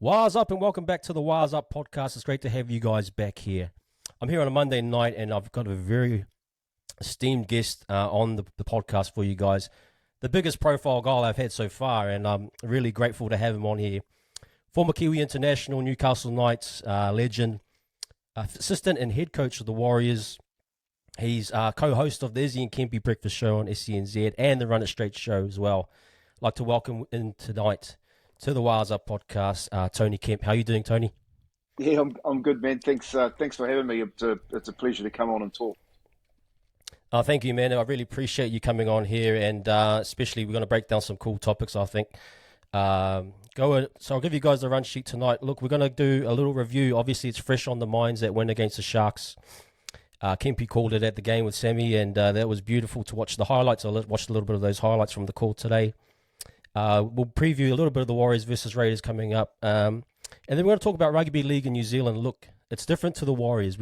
Wires up and welcome back to the Wires Up podcast. It's great to have you guys back here. I'm here on a Monday night and I've got a very esteemed guest on the podcast for you guys. The biggest profile guy I've had so far, and I'm really grateful to have him on here. Former Kiwi international, Newcastle Knights legend, assistant and head coach of the Warriors. He's co-host of the Izzy and Kempy Breakfast Show on SCNZ and the Run It Straight Show as well. I'd like to welcome in tonight to the Wires Up podcast, Tony Kemp. How are you doing, Tony? Yeah, I'm good, man. Thanks for having me. It's a pleasure to come on and talk. Thank you, man. I really appreciate you coming on here, and especially we're going to break down some cool topics, I think. So I'll give you guys the run sheet tonight. Look, we're going to do a little review. Obviously, it's fresh on the minds that win against the Sharks. Kempy called it at the game with Sammy, and that was beautiful to watch the highlights. I watched a little bit of those highlights from the call today. We'll preview a little bit of the Warriors versus Raiders coming up. And then we're going to talk about Rugby League in New Zealand. Look, it's different to the Warriors.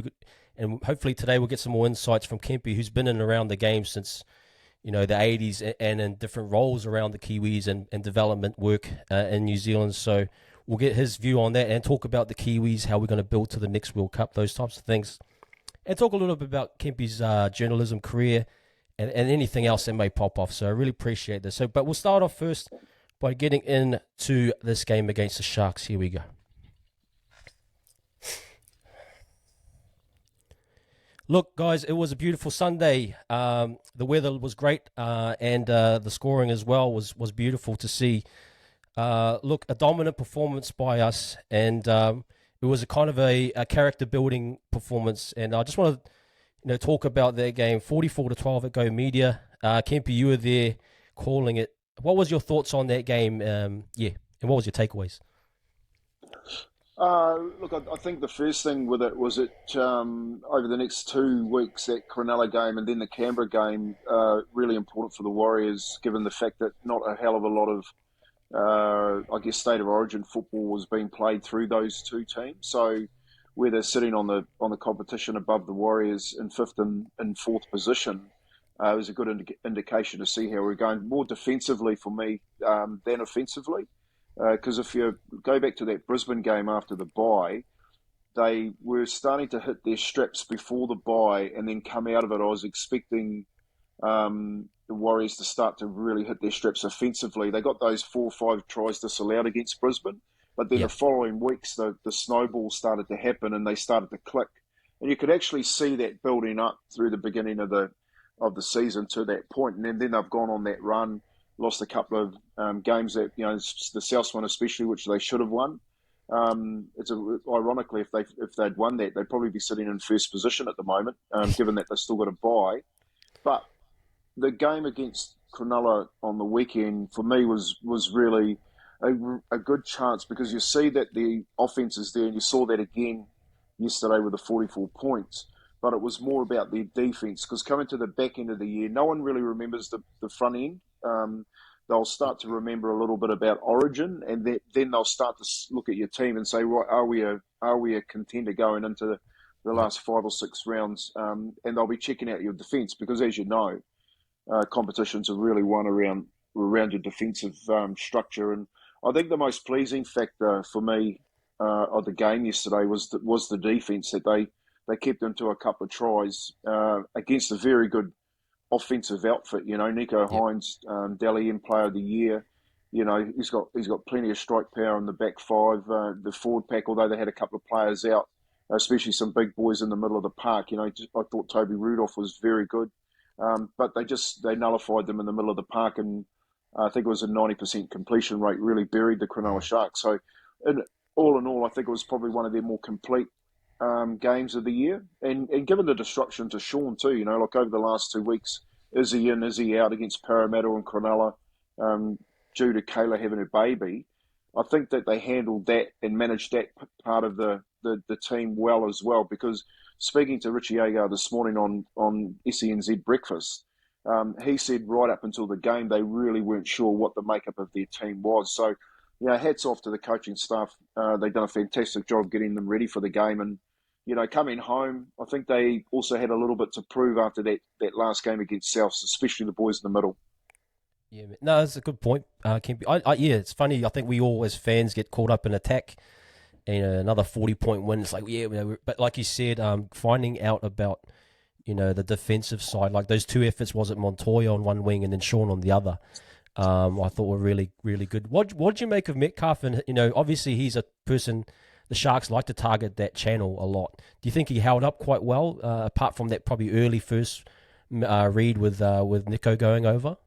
And hopefully today we'll get some more insights from Kempy, who's been in and around the game since, the 80s and in different roles around the Kiwis and development work in New Zealand. So we'll get his view on that and talk about the Kiwis, how we're going to build to the next World Cup, those types of things. And talk a little bit about Kempy's journalism career and anything else that may pop off. So I really appreciate this. But we'll start off first by getting into this game against the Sharks. Here we go. Look, guys, it was a beautiful Sunday. The weather was great, and the scoring as well was beautiful to see. Look, a dominant performance by us, and it was a kind of a character-building performance. And I just want to talk about that game, 44-12 at Go Media. Kempy, you were there calling it. What was your thoughts on that game? And what was your takeaways? Look, I think the first thing with it was over the next 2 weeks, that Cronulla game and then the Canberra game, really important for the Warriors, given the fact that not a hell of a lot of, state of origin football was being played through those two teams. So where they're sitting on the competition above the Warriors in fifth and fourth position, it was a good indication to see how we're going, more defensively for me than offensively. Because if you go back to that Brisbane game after the bye, they were starting to hit their straps before the bye and then come out of it. I was expecting the Warriors to start to really hit their straps offensively. They got those 4 or 5 tries disallowed against Brisbane, but then the following weeks, the snowball started to happen and they started to click. And you could actually see that building up through the beginning of the season to that point. And then they've gone on that run, lost a couple of games that, the South one especially, which they should have won. Ironically, if they'd won that, they'd probably be sitting in first position at the moment, given that they've still got a bye. But the game against Cronulla on the weekend, for me, was really a good chance, because you see that the offense is there, and you saw that again yesterday with the 44 points. But it was more about their defence, because coming to the back end of the year, no one really remembers the front end. They'll start to remember a little bit about Origin, and then they'll start to look at your team and say, right, are we a contender going into the last 5 or 6 rounds? And they'll be checking out your defence, because as you know, competitions are really won around your defensive structure. And I think the most pleasing factor for me of the game yesterday was the defence, that they kept them to a couple of tries against a very good offensive outfit. Nico Hines, Dally-M Player of the Year. He's got plenty of strike power in the back 5. The forward pack, although they had a couple of players out, especially some big boys in the middle of the park. I thought Toby Rudolph was very good, but they nullified them in the middle of the park, and I think it was a 90% completion rate. Really buried the Cronulla Sharks. So, in all, I think it was probably one of their more complete games of the year, and given the disruption to Sean too, like over the last 2 weeks, is he in, is he out against Parramatta and Cronulla, due to Kayla having a baby, I think that they handled that and managed that part of the team well as well, because speaking to Richie Agar this morning on SENZ Breakfast, he said right up until the game they really weren't sure what the makeup of their team was. So, hats off to the coaching staff. They've done a fantastic job getting them ready for the game, and coming home, I think they also had a little bit to prove after that last game against South, especially the boys in the middle. Yeah, no, that's a good point, Kempy. Yeah, it's funny. I think we all as fans get caught up in attack, and another 40-point win. It's like, yeah, but like you said, finding out about the defensive side, like those two efforts, was it Montoya on one wing and then Sean on the other? I thought were really, really good. What did you make of Metcalf? And obviously he's a person the Sharks like to target that channel a lot. Do you think he held up quite well, apart from that probably early first read with Nico going over?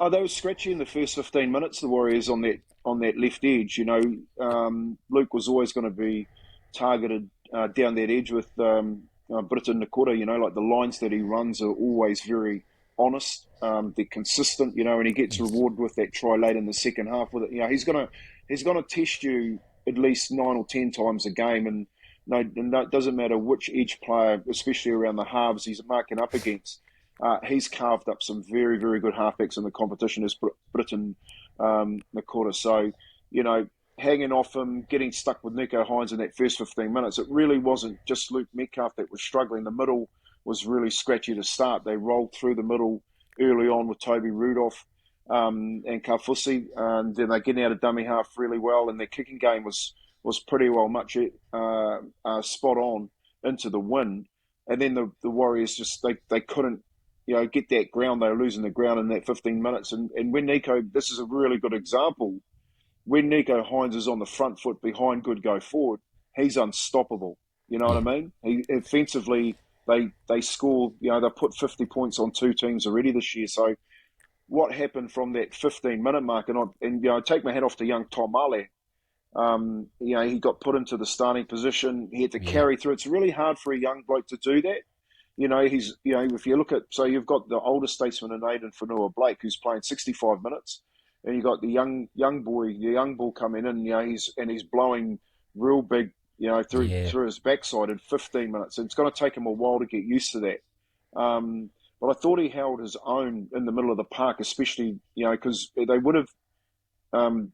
Oh, they were scratchy in the first 15 minutes. The Warriors on that left edge. Luke was always going to be targeted down that edge with Britain Nakota. Like the lines that he runs are always very honest. They're consistent. And he gets Yes. rewarded with that try late in the second half. With it, he's gonna test you at least 9 or 10 times a game, and no, it doesn't matter which edge player, especially around the halves, he's marking up against. He's carved up some very, very good halfbacks in the competition as Britain Nakota. So, hanging off him, getting stuck with Nico Hines in that first 15 minutes, it really wasn't just Luke Metcalf that was struggling. The middle was really scratchy to start. They rolled through the middle early on with Toby Rudolph and Karfusi, and then they getting out of dummy half really well, and their kicking game was pretty well much spot on into the win. And then the Warriors just they couldn't get that ground. They were losing the ground in that 15 minutes. And when Nico, this is a really good example, when Nico Hines is on the front foot behind good go forward, he's unstoppable. You know what I Yeah. mean? He offensively, they score. They put 50 points on two teams already this year. So what happened from that 15-minute mark? And I take my hat off to young Tom Male. He got put into the starting position. He had to Yeah. carry through. It's really hard for a young bloke to do that. If you look at, so you've got the older statesman in Aidan Whanua Blake, who's playing 65 minutes, and you've got the young boy, the young bull coming in, he's blowing real big, Yeah. through his backside in 15 minutes. And it's going to take him a while to get used to that. But I thought he held his own in the middle of the park, especially, because they would have um,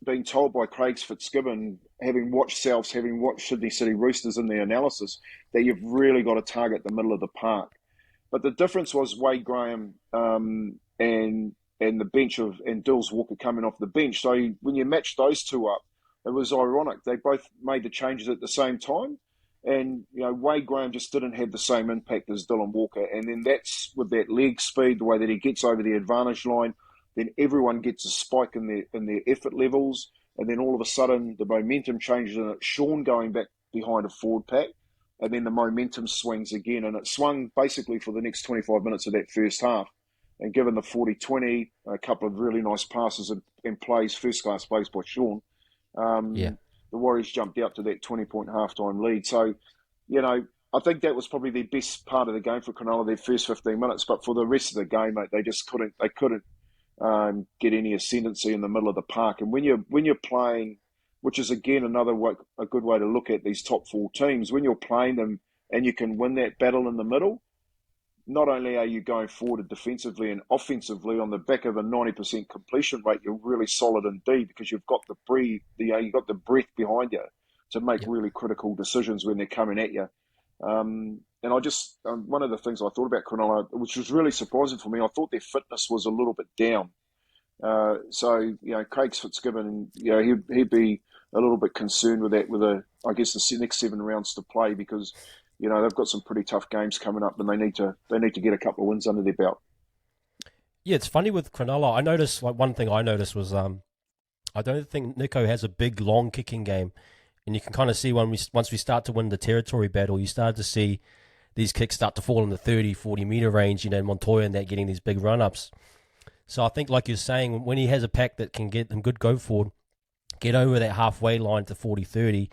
been told by Craig Fitzgibbon, having watched Souths, having watched Sydney City Roosters in their analysis, that you've really got to target the middle of the park. But the difference was Wade Graham and the bench and Dills Walker coming off the bench. So when you match those two up, it was ironic. They both made the changes at the same time. And, Wade Graham just didn't have the same impact as Dylan Walker. And then that's with that leg speed, the way that he gets over the advantage line, then everyone gets a spike in their effort levels. And then all of a sudden, the momentum changes and it's Sean going back behind a forward pack. And then the momentum swings again. And it swung basically for the next 25 minutes of that first half. And given the 40-20, a couple of really nice passes and plays, first-class plays by Sean, Yeah. the Warriors jumped out to that 20-point halftime lead. So, I think that was probably the best part of the game for Cronulla, their first 15 minutes. But for the rest of the game, mate, they just couldn't get any ascendancy in the middle of the park. And when you're playing, which is again a good way to look at these top four teams, when you're playing them and you can win that battle in the middle, not only are you going forward defensively and offensively on the back of a 90% completion rate, you're really solid indeed because you've got you've got the breath behind you to make Yeah. really critical decisions when they're coming at you. And I just one of the things I thought about Cronulla, which was really surprising for me, I thought their fitness was a little bit down. Craig Fitzgibbon, he'd be a little bit concerned with that, I guess the next 7 rounds to play because they've got some pretty tough games coming up, and they need to get a couple of wins under their belt. Yeah, it's funny with Cronulla. I noticed, like, one thing I noticed was I don't think Nico has a big long kicking game, and you can kind of see once we start to win the territory battle, you start to see these kicks start to fall in the 30, 40 meter range. Montoya and that getting these big run ups. So I think, like you're saying, when he has a pack that can get them good go forward, get over that halfway line to 40, 30,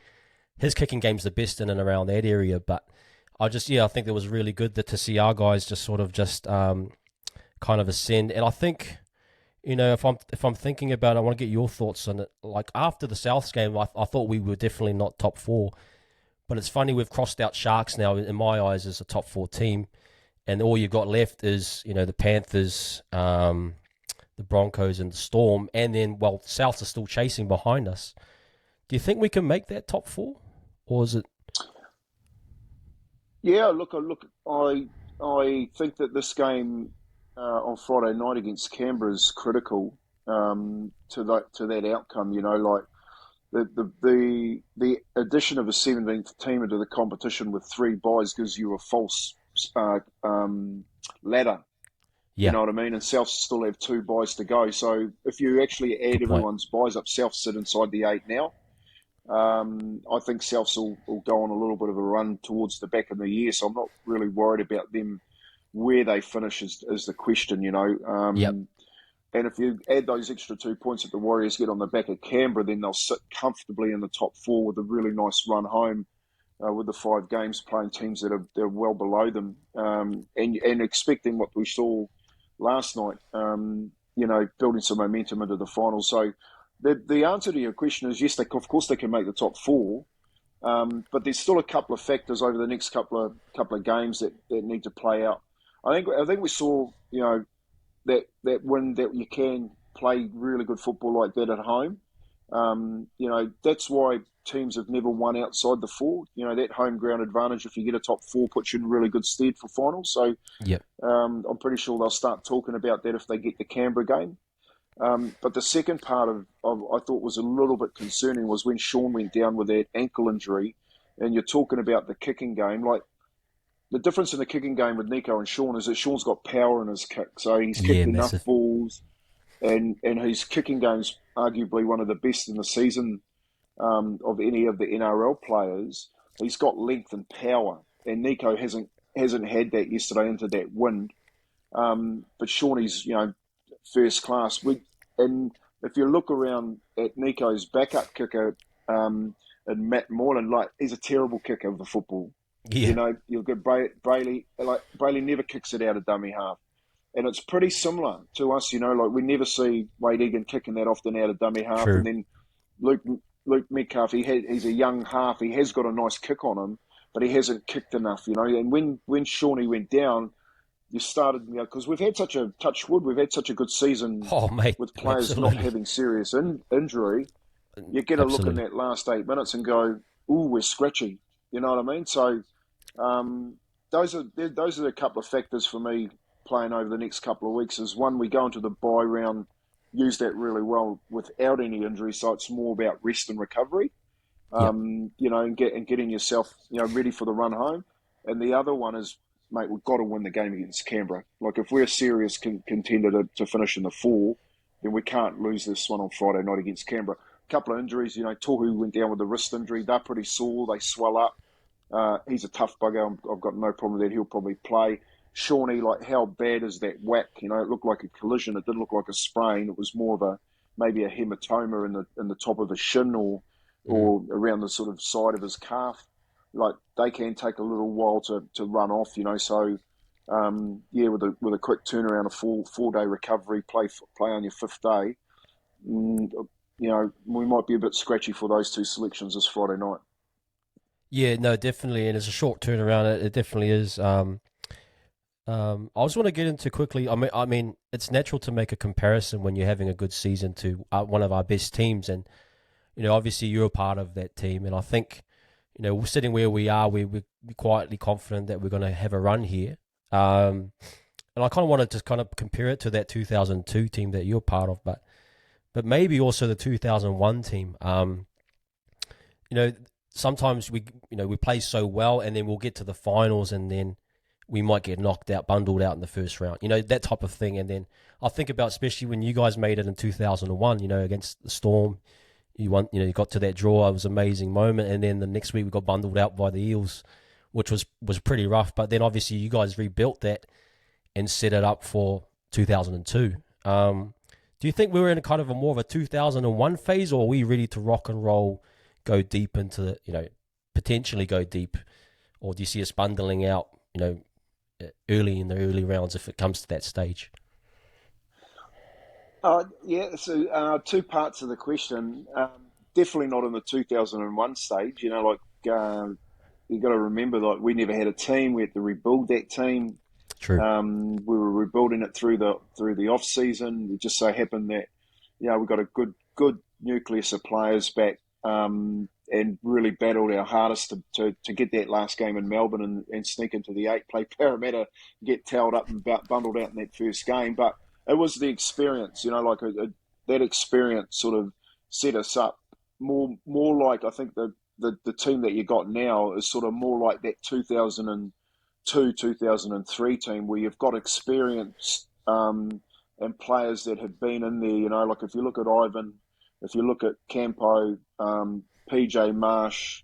his kicking game's the best in and around that area. But I think it was really good that to see our guys just sort of kind of ascend. And I think, if I'm thinking about it, I want to get your thoughts on it. Like after the Souths game, I thought we were definitely not top four. But it's funny, we've crossed out Sharks now, in my eyes, as a top four team. And all you've got left is, the Panthers, the Broncos, and the Storm. And then, Souths are still chasing behind us. Do you think we can make that top four? Or is it? Yeah, look. I think that this game on Friday night against Canberra is critical to that outcome. Like the addition of a 17th team into the competition with 3 buys gives you a false ladder. You Yeah, know what I mean? And South still have 2 buys to go. So if you actually add good point. everyone's buys up, South sit inside the 8 now. I think Souths will go on a little bit of a run towards the back of the year. So I'm not really worried about them. Where they finish is the question. Yep. And if you add those extra 2 points that the Warriors get on the back of Canberra, then they'll sit comfortably in the top 4 with a really nice run home with the 5 games playing teams that are well below them, and expecting what we saw last night, building some momentum into the finals. So the answer to your question is yes, of course they can make the top 4, but there's still a couple of factors over the next couple of games that need to play out. I think we saw that win, that you can play really good football like that at home. That's why teams have never won outside the 4. That home ground advantage, if you get a top 4, puts you in really good stead for finals. So Yep. I'm pretty sure they'll start talking about that if they get the Canberra game. But the second part of I thought was a little bit concerning was when Sean went down with that ankle injury, and you're talking about the kicking game. Like, the difference in the kicking game with Nico and Sean is that Sean's got power in his kick, so he's Yeah, kicked enough massive. balls, and his kicking game's arguably one of the best in the season of any of the NRL players. He's got length and power, and Nico hasn't had that yesterday into that wind. But Shawnee's first class. And if you look around at Nico's backup kicker, and Matt Moreland, like, he's a terrible kicker of the football. Yeah, You'll get Brayley. Like, Brayley never kicks it out of dummy half. And it's pretty similar to us, like we never see Wade Egan kicking that often out of dummy half. And true. then Luke Metcalf, he's a young half. He has got a nice kick on him, but he hasn't kicked enough. And when Shawnee went down, you started, because we've had such a good season Oh, mate, with players not absolutely, having serious injury. You get a look in absolutely. that last 8 minutes and go, "Ooh, we're scratchy." You know what I mean? So those are a couple of factors for me playing over the next couple of weeks. Is one, we go into the bye round, use that really well without any injury, so it's more about rest and recovery, Yep. and getting yourself ready for the run home. And the other one is, mate, we've got to win the game against Canberra. Like, if we're a serious contender to finish in the 4, then we can't lose this one on Friday night against Canberra. A couple of injuries, Tohu went down with a wrist injury. They're pretty sore. They swell up. He's a tough bugger. I've got no problem with that. He'll probably play. Shawnee, like, how bad is that whack? It looked like a collision. It didn't look like a sprain. It was more of maybe a hematoma in the top of his shin, or Mm. around the sort of side of his calf. Like, they can take a little while to run off. So with a quick turnaround, a 4 day recovery, play on your 5th day. mm, we might be a bit scratchy for those 2 selections this Friday night. Yeah, no, definitely, and it's a short turnaround. It definitely is. I just want to get into quickly. I mean, it's natural to make a comparison when you're having a good season to one of our best teams, and obviously you're a part of that team, and I think, we're sitting where we are. We're quietly confident that we're going to have a run here. And I kind of wanted to kind of compare it to that 2002 team that you're part of, but maybe also the 2001 team. You know, sometimes we play so well, and then we'll get to the finals, and then we might get knocked out, bundled out in the first round. That type of thing. And then I think about, especially when you guys made it in 2001. Against the Storm, you won. You got to that draw. It was an amazing moment. And then the next week we got bundled out by the Eels, which was pretty rough. But then obviously you guys rebuilt that and set it up for 2002. Do you think we were in a kind of a more of a 2001 phase, or are we ready to rock and roll, go deep into potentially go deep, or do you see us bundling out, early in the early rounds if it comes to that stage? Yeah, so 2 parts of the question. Definitely not in the 2001 stage. You got to remember, like, we never had a team. We had to rebuild that team. True. We were rebuilding it through the off season. It just so happened that we got a good nucleus of players back. and really battled our hardest to get that last game in Melbourne and sneak into the 8, play Parramatta, get towed up and bundled out in that first game. But it was the experience, that experience sort of set us up more like, I think the team that you got now is sort of more like that 2002, 2003 team where you've got experience and players that have been in there. Like if you look at Ivan, if you look at Campo, PJ Marsh,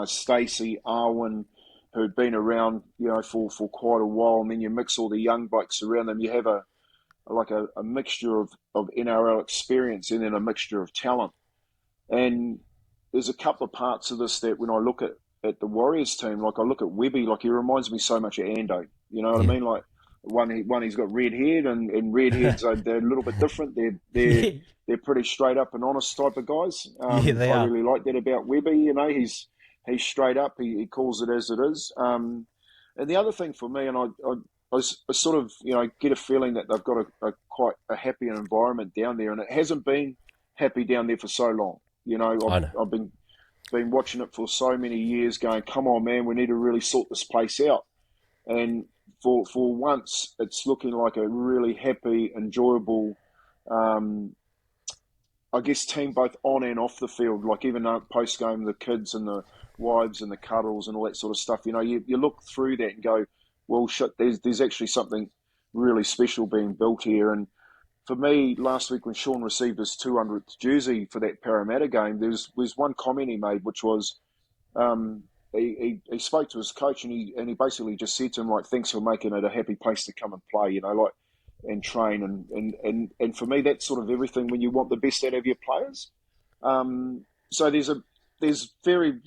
Stacey, Arwen, who had been around, for quite a while, and then you mix all the young blokes around them, you have a mixture of NRL experience and then a mixture of talent. And there's a couple of parts of this that when I look at the Warriors team, like I look at Webby, like he reminds me so much of Ando. You know what I mean? Like one he's got red hair, and redheads they're a little bit different. They're pretty straight up and honest type of guys. They I are. really like that about Webby. He's straight up. He calls it as it is. And the other thing for me, and I sort of get a feeling that they've got a quite a happy environment down there, and it hasn't been happy down there for so long. I've been watching it for so many years, going, come on, man, we need to really sort this place out. And for once, it's looking like a really happy, enjoyable, I guess, team both on and off the field. Like even post game, the kids and the wives and the cuddles and all that sort of stuff. You look through that and go, well, shit, there's actually something really special being built here. And for me, last week when Sean received his 200th jersey for that Parramatta game, there was one comment he made, which was he spoke to his coach and he basically just said to him, like, thanks for making it a happy place to come and play, and train. And for me, that's sort of everything when you want the best out of your players. So there's very,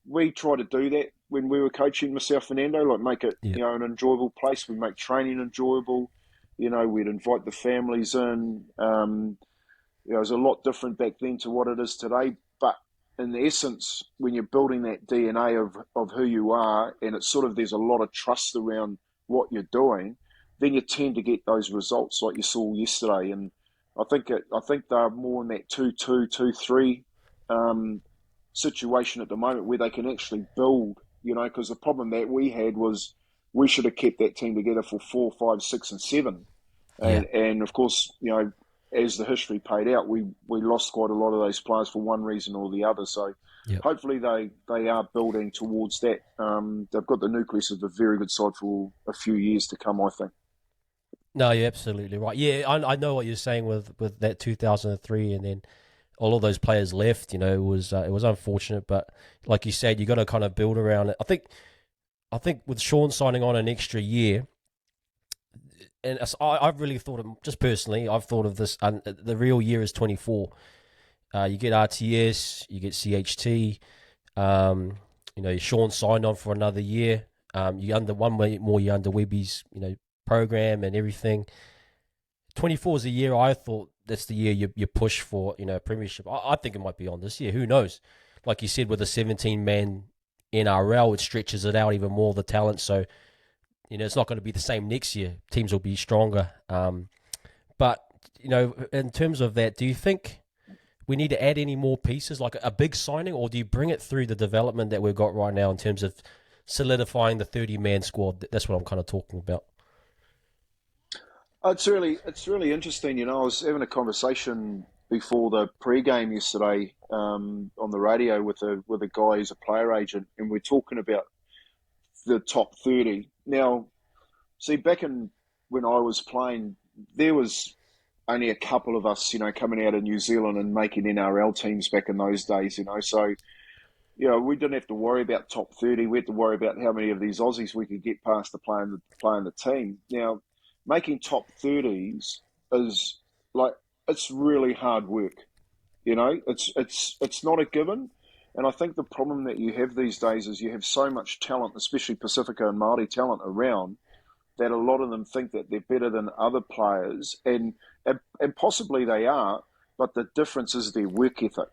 we try to do that when we were coaching myself and Ando, like make it, an enjoyable place. We make training enjoyable. We'd invite the families in. It was a lot different back then to what it is today. But in essence, when you're building that DNA of who you are, and it's sort of there's a lot of trust around what you're doing, then you tend to get those results like you saw yesterday. And I think they're more in that 2-2, 2-3 situation at the moment where they can actually build. Because the problem that we had was we should have kept that team together for 4, 5, 6, and 7. And of course, as the history paid out, we lost quite a lot of those players for one reason or the other. So hopefully they are building towards that. They've got the nucleus of a very good side for a few years to come, I think. No, you're absolutely right. Yeah, I know what you're saying with that 2003, and then all of those players left. It was unfortunate, but like you said, you got to kind of build around it. I think with Sean signing on an extra year, and I've really thought of, just personally, I've thought of this, the real year is 24. You get RTS, you get CHT, Sean signed on for another year. You under one more year under Webby's, program and everything. 24 is a year I thought that's the year you push for, premiership. I think it might be on this year. Who knows? Like you said, with a 17-man NRL, it stretches it out even more, the talent. So, it's not going to be the same next year. Teams will be stronger. But, in terms of that, do you think we need to add any more pieces, like a big signing, or do you bring it through the development that we've got right now in terms of solidifying the 30-man squad? That's what I'm kind of talking about. It's really interesting. I was having a conversation before the pre-game yesterday on the radio with a guy who's a player agent, and we're talking about the top 30. Now, see, back in when I was playing, there was only a couple of us, coming out of New Zealand and making NRL teams back in those days, So, we didn't have to worry about top 30. We had to worry about how many of these Aussies we could get past to play in the team. Now, making top 30s is like, it's really hard work. It's not a given. And I think the problem that you have these days is you have so much talent, especially Pacifica and Māori talent around, that a lot of them think that they're better than other players. And possibly they are, but the difference is their work ethic.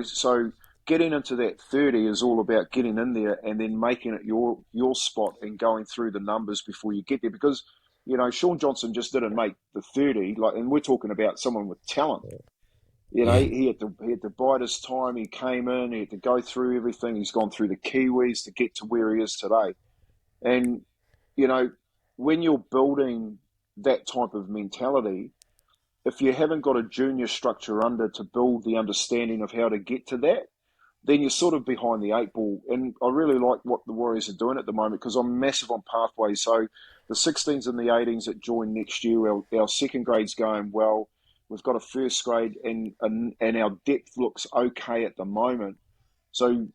So getting into that 30 is all about getting in there and then making it your spot and going through the numbers before you get there. Because Sean Johnson just didn't make the 30, and we're talking about someone with talent. Yeah. He had to bide his time. He came in. He had to go through everything. He's gone through the Kiwis to get to where he is today. And you know, when you're building that type of mentality, if you haven't got a junior structure under to build the understanding of how to get to that, then you're sort of behind the eight ball. And I really like what the Warriors are doing at the moment because I'm massive on pathways. So the 16s and the 18s that join next year, our second grade's going well. We've got a first grade, and our depth looks okay at the moment. So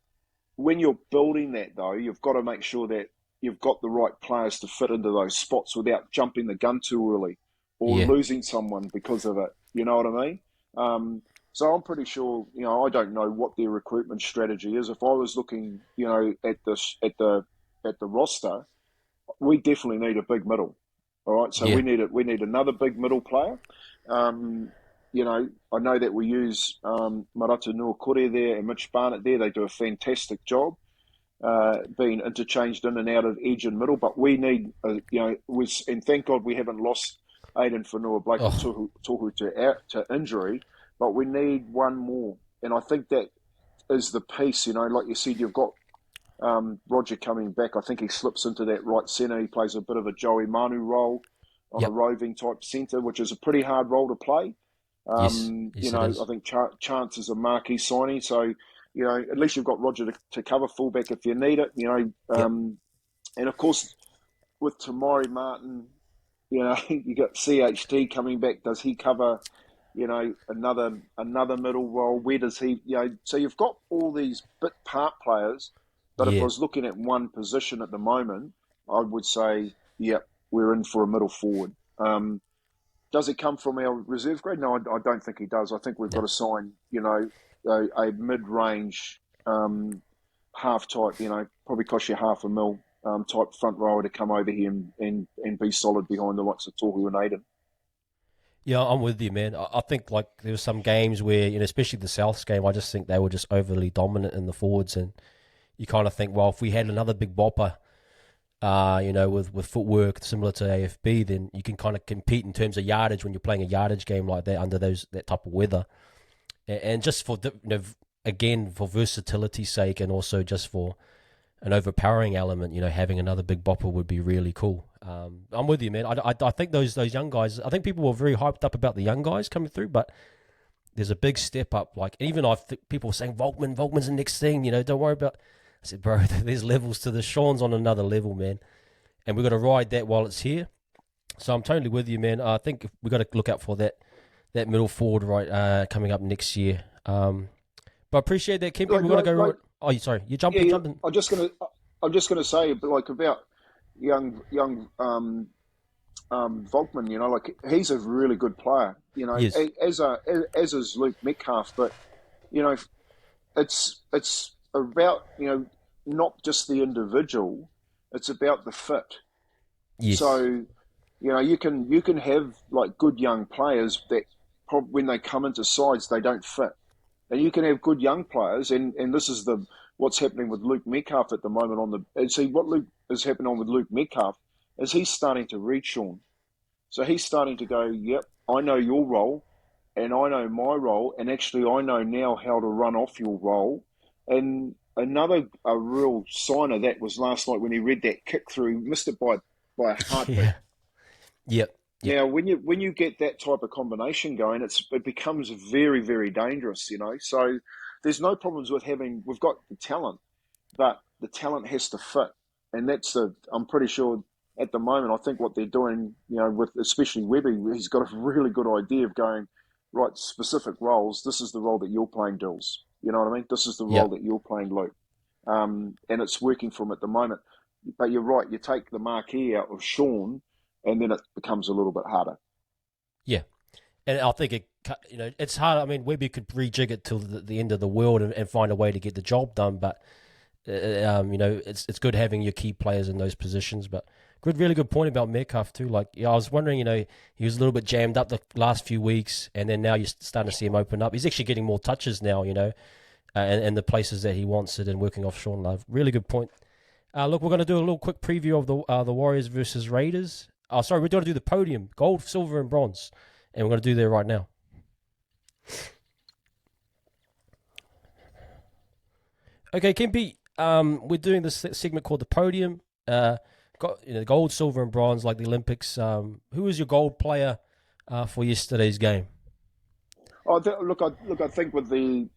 when you're building that, though, you've got to make sure that you've got the right players to fit into those spots without jumping the gun too early or Yeah. losing someone because of it. You know what I mean? So I'm pretty sure. I don't know what their recruitment strategy is. If I was looking, at the roster, we definitely need a big middle. All right, so Yeah. we need another big middle player. I know that we use Maratu Nuakure there and Mitch Barnett there. They do a fantastic job being interchanged in and out of edge and middle. But we need, and thank God we haven't lost Aiden Whanua Blake or Oh, Tohu to injury, but we need one more. And I think that is the piece, like you said, you've got Roger coming back. I think he slips into that right centre. He plays a bit of a Joey Manu role on a yep. roving type centre, which is a pretty hard role to play. Yes. Yes, it I is. think Chance is a marquee signing. So, at least you've got Roger to cover fullback if you need it, Yep. and of course, with Tamari Martin, you got CHT coming back. Does he cover, another middle role? Where does he, so you've got all these bit part players, but if I Yeah. was looking at one position at the moment, I would say, yep, we're in for a middle forward. Does it come from our reserve grade? No, I don't think he does. I think we've got No. to sign, a mid-range half type, probably cost you half a mil type front rower to come over here and be solid behind the likes of Tohu and Aiden. Yeah, I'm with you, man. I think like there were some games where, especially the Souths game, I just think they were just overly dominant in the forwards, and you kind of think, well, if we had another big bopper, with footwork similar to AFB, then you can kind of compete in terms of yardage when you're playing a yardage game like that under that type of weather, and just for again for versatility's sake, and also just for an overpowering element, having another big bopper would be really cool. I'm with you, man. I think those young guys. I think people were very hyped up about the young guys coming through, but there's a big step up. Like even people were saying Volkman's the next thing. Don't worry about. I said, bro, there's levels to this. Sean's on another level, man, and we've got to ride that while it's here. So I'm totally with you, man. I think we got to look out for that middle forward coming up next year. But I appreciate that, Kempy. Like, We're gonna like, go. like Oh, sorry, you yeah, jumping, yeah. jumping. I'm just gonna say, but like about young Volkman, like he's a really good player, Yes, as is Luke Metcalf, but you know, it's about not just the individual, it's about the fit. yes, So you can have like good young players that when they come into sides they don't fit, and you can have good young players, and this is the what's happening with Luke Metcalf at the moment and see what Luke is happening on with Luke Metcalf is he's starting to read Sean, so he's starting to go, yep, I know your role, and I know my role, and actually I know now how to run off your role. And another a real sign of that was last night when he read that kick through, missed it by a heartbeat. yeah, yep, yep, Now, when you get that type of combination going, it becomes very very dangerous. So there's no problems with we've got the talent, but the talent has to fit, and I'm pretty sure at the moment. I think what they're doing, with especially Webby, he's got a really good idea of going right specific roles. This is the role that you're playing, Dills. You know what I mean? This is the role yep, that you're playing, Luke, and it's working for him at the moment. But you're right. You take the marquee out of Sean, and then it becomes a little bit harder. yeah. And I think it's hard. I mean, Webby could rejig it till the end of the world and find a way to get the job done. But it's good having your key players in those positions. But really good point about Metcalf too. Like, I was wondering, he was a little bit jammed up the last few weeks, and then now you're starting to see him open up. He's actually getting more touches now, and the places that he wants it, and working off Sean Love. Really good point. Look, we're going to do a little quick preview of the Warriors versus Raiders. Oh, sorry, we're going to do the podium, gold, silver, and bronze, and we're going to do that right now. Okay, Kempy, we're doing this segment called the Podium. Got gold, silver, and bronze like the Olympics. Who was your gold player for yesterday's game? I think with the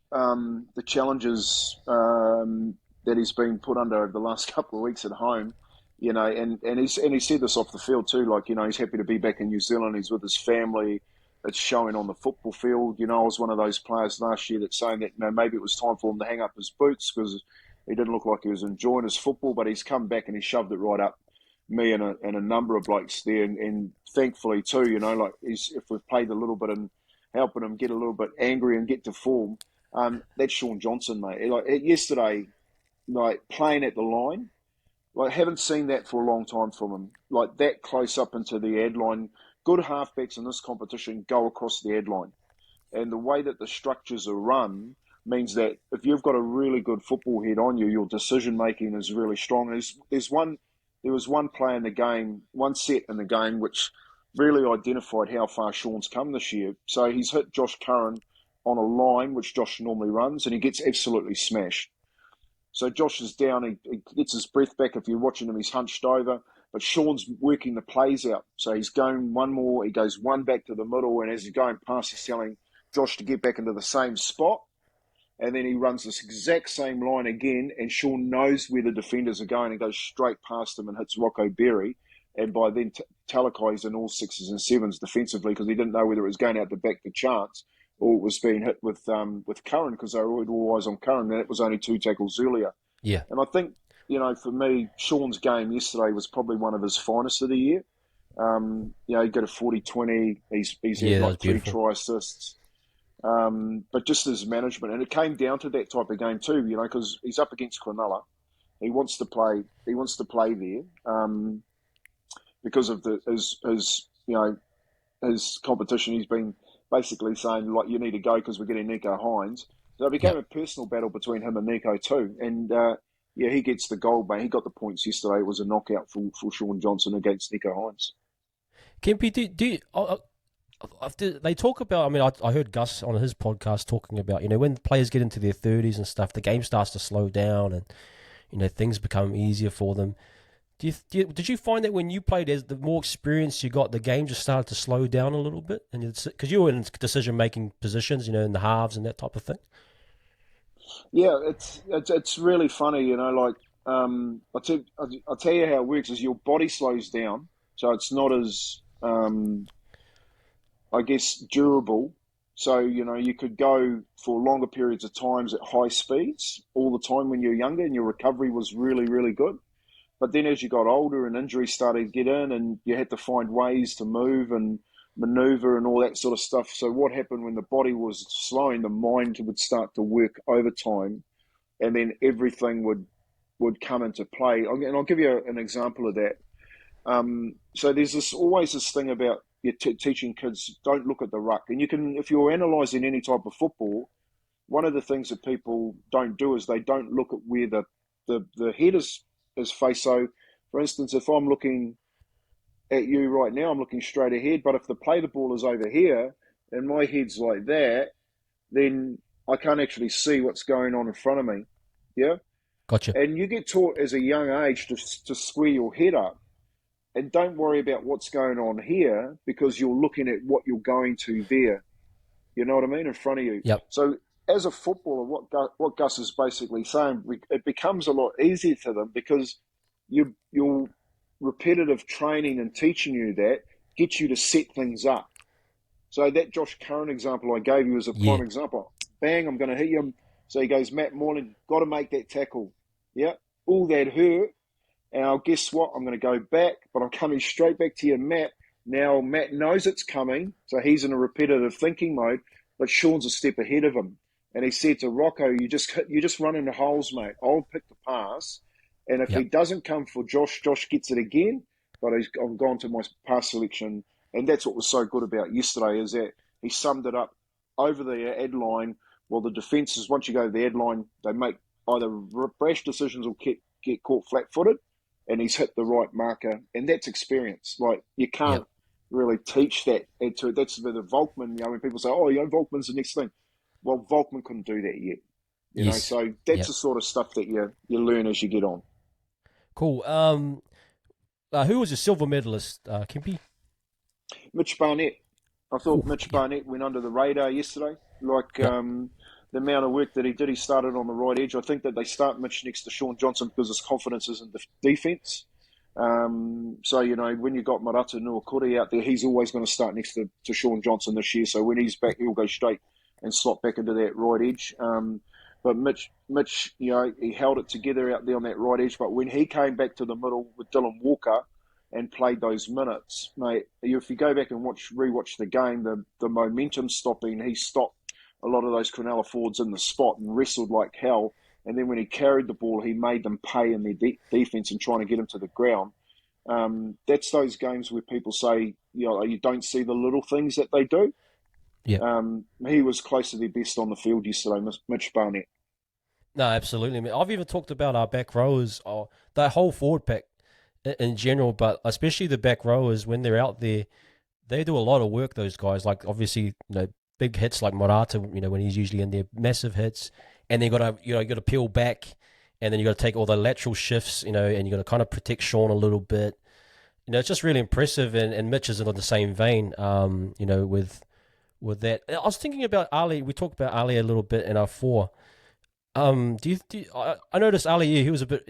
challenges that he's been put under over the last couple of weeks at home, and he said this off the field too. Like, he's happy to be back in New Zealand. He's with his family. It's showing on the football field. I was one of those players last year that's saying that maybe it was time for him to hang up his boots because he didn't look like he was enjoying his football. But he's come back and he shoved it right up me and a number of blokes there, and thankfully too. Like if we've played a little bit and helping him get a little bit angry and get to form. That's Sean Johnson, mate. Like yesterday, like playing at the line, like haven't seen that for a long time from him. Like that close up into the ad line. Good halfbacks in this competition go across the ad line, and the way that the structures are run means that if you've got a really good football head on you, your decision making is really strong. There was one play in the game, one set in the game, which really identified how far Sean's come this year. So he's hit Josh Curran on a line, which Josh normally runs, and he gets absolutely smashed. So Josh is down, he gets his breath back. If you're watching him, he's hunched over, but Sean's working the plays out. So he's going one more, he goes one back to the middle, and as he's going past, he's telling Josh to get back into the same spot. And then he runs this exact same line again, and Sean knows where the defenders are going and goes straight past them and hits Rocco Berry. And by then, Talakai's in all sixes and sevens defensively because he didn't know whether it was going out the back to Chance or it was being hit with Curran because they were all eyes on Curran, and it was only 2 tackles earlier. Yeah, And I think, for me, Sean's game yesterday was probably one of his finest of the year. He got a 40-20. He's yeah, had that was like 3 beautiful. try assists. But just his management, and it came down to that type of game too, because he's up against Cronulla. He wants to play. He wants to play there because of his competition. He's been basically saying like you need to go because we're getting Nico Hines. So it Yeah. became a personal battle between him and Nico too. And he gets the goal, mate. He got the points yesterday. It was a knockout for Sean Johnson against Nico Hines. Kempy, they talk about, I mean, I heard Gus on his podcast talking about, when players get into their 30s and stuff, the game starts to slow down and, things become easier for them. Did you find that when you played, as the more experience you got, the game just started to slow down a little bit? And because you were in decision-making positions, in the halves and that type of thing? Yeah, it's really funny, like I'll tell you how it works is your body slows down, so it's not as I guess durable. So you could go for longer periods of times at high speeds all the time when you're younger, and your recovery was really really good. But then as you got older and injuries started to get in, and you had to find ways to move and maneuver and all that sort of stuff. So what happened when the body was slowing, the mind would start to work overtime, and then everything would come into play. And I'll give you an example of that. So there's always this thing about teaching kids don't look at the ruck, and you can, if you're analysing any type of football, one of the things that people don't do is they don't look at where the head is faced. So, for instance, if I'm looking at you right now, I'm looking straight ahead. But if the ball is over here and my head's like that, then I can't actually see what's going on in front of me. Yeah. Gotcha. And you get taught as a young age to square your head up and don't worry about what's going on here because you're looking at what you're going to there. You know what I mean? In front of you. Yep. So as a footballer, what Gus is basically saying, it becomes a lot easier to them because your repetitive training and teaching you that gets you to set things up. So that Josh Curran example I gave you is a Yeah. prime example. Bang, I'm going to hit him. So he goes, Matt Moreland, got to make that tackle. Yeah, all that hurt. And I'll guess what? I'm going to go back, but I'm coming straight back to you, Matt. Now Matt knows it's coming, so he's in a repetitive thinking mode, but Sean's a step ahead of him. And he said to Rocco, you just run into holes, mate. I'll pick the pass. And if he Yep. doesn't come for Josh, Josh gets it again. But I've gone to my pass selection. And that's what was so good about yesterday is that he summed it up over the ad line. Well, the defences, once you go to the ad line, they make either rash decisions or get caught flat-footed. And he's hit the right marker. And that's experience. Like, you can't Yep. really teach that. That's where the Volkman, when people say, oh, Volkman's the next thing. Well, Volkman couldn't do that yet. Yes. So Yeah. that's the sort of stuff that you learn as you get on. Cool. Who was your silver medalist, Kempy? Mitch Barnett. I thought Oh, Mitch yeah. Barnett went under the radar yesterday. Like Yep. the amount of work that he did, he started on the right edge. I think that they start Mitch next to Sean Johnson because his confidence is in the defence. So, when you've got Marata Nuakure out there, he's always going to start next to Sean Johnson this year. So when he's back, he'll go straight and slot back into that right edge. But Mitch, he held it together out there on that right edge. But when he came back to the middle with Dylan Walker and played those minutes, mate, if you go back and rewatch the game, the momentum stopping, he stopped a lot of those Cronulla forwards in the spot and wrestled like hell. And then when he carried the ball, he made them pay in their defence and trying to get them to the ground. That's those games where people say, you don't see the little things that they do. Yep. He was close to their best on the field yesterday, Mitch Barnett. No, absolutely. I mean, I've even talked about our back rowers, that whole forward pack in general, but especially the back rowers when they're out there, they do a lot of work. Those guys, like obviously, big hits like Morata, when he's usually in there, massive hits, and then you got to peel back, and then you got to take all the lateral shifts, and you got to kind of protect Sean a little bit. It's just really impressive, and Mitch is in the same vein, with that. I was thinking about Ali. We talked about Ali a little bit in our four. I noticed Ali, he was a bit,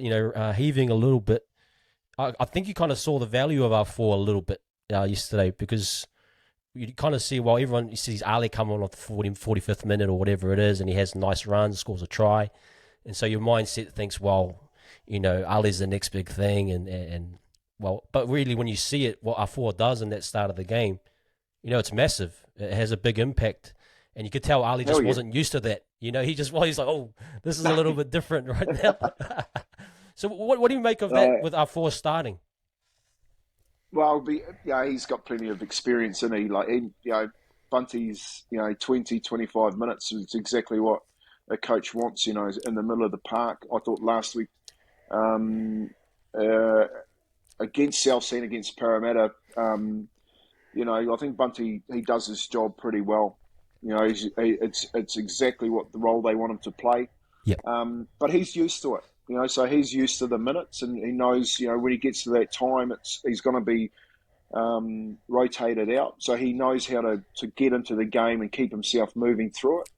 heaving a little bit. I think you kind of saw the value of our four a little bit yesterday because you kind of see, well, everyone sees Ali come on at the 45th minute or whatever it is, and he has nice runs, scores a try. And so your mindset thinks, well, Ali's the next big thing. And well, but really when you see it, what our four does in that start of the game, it's massive. It has a big impact. And you could tell Ali just wasn't used to that. He's like, oh, this is a little bit different right now. So what do you make of that with our four starting? Well, he's got plenty of experience, and Bunty's, 20, 25 minutes is exactly what a coach wants, in the middle of the park. I thought last week against South Sea, against Parramatta, I think Bunty, he does his job pretty well. It's exactly what the role they want him to play. Yep. But he's used to it. So he's used to the minutes, and he knows, when he gets to that time, he's going to be rotated out. So he knows how to get into the game and keep himself moving through it.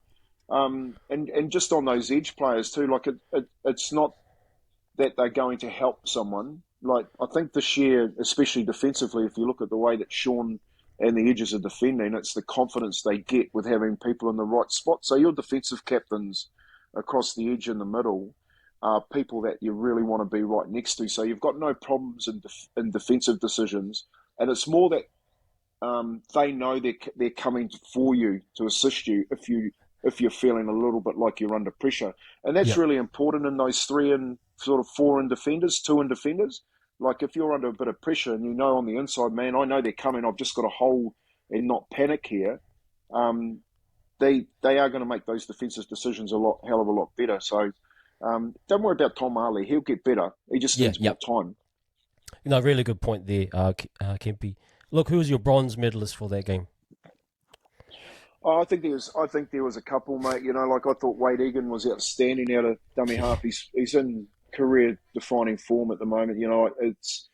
And just on those edge players too, like it's not that they're going to help someone. Like I think this year, especially defensively, if you look at the way that Sean and the edges are defending, it's the confidence they get with having people in the right spot. So your defensive captains across the edge in the middle are people that you really want to be right next to. So you've got no problems in defensive decisions. And it's more that they know they're coming for you to assist you if you're feeling a little bit like you're under pressure. And that's really important in those three and sort of four in defenders, two in defenders. Like if you're under a bit of pressure and on the inside, man, I know they're coming, I've just got to hold and not panic here. They are going to make those defensive decisions hell of a lot better. So don't worry about Tom Ali. He'll get better. He just needs more time. Really good point there, Kempy. Look, who was your bronze medalist for that game? Oh, I think there was a couple, mate. Like I thought Wade Egan was outstanding out of dummy half. He's in career-defining form at the moment. It's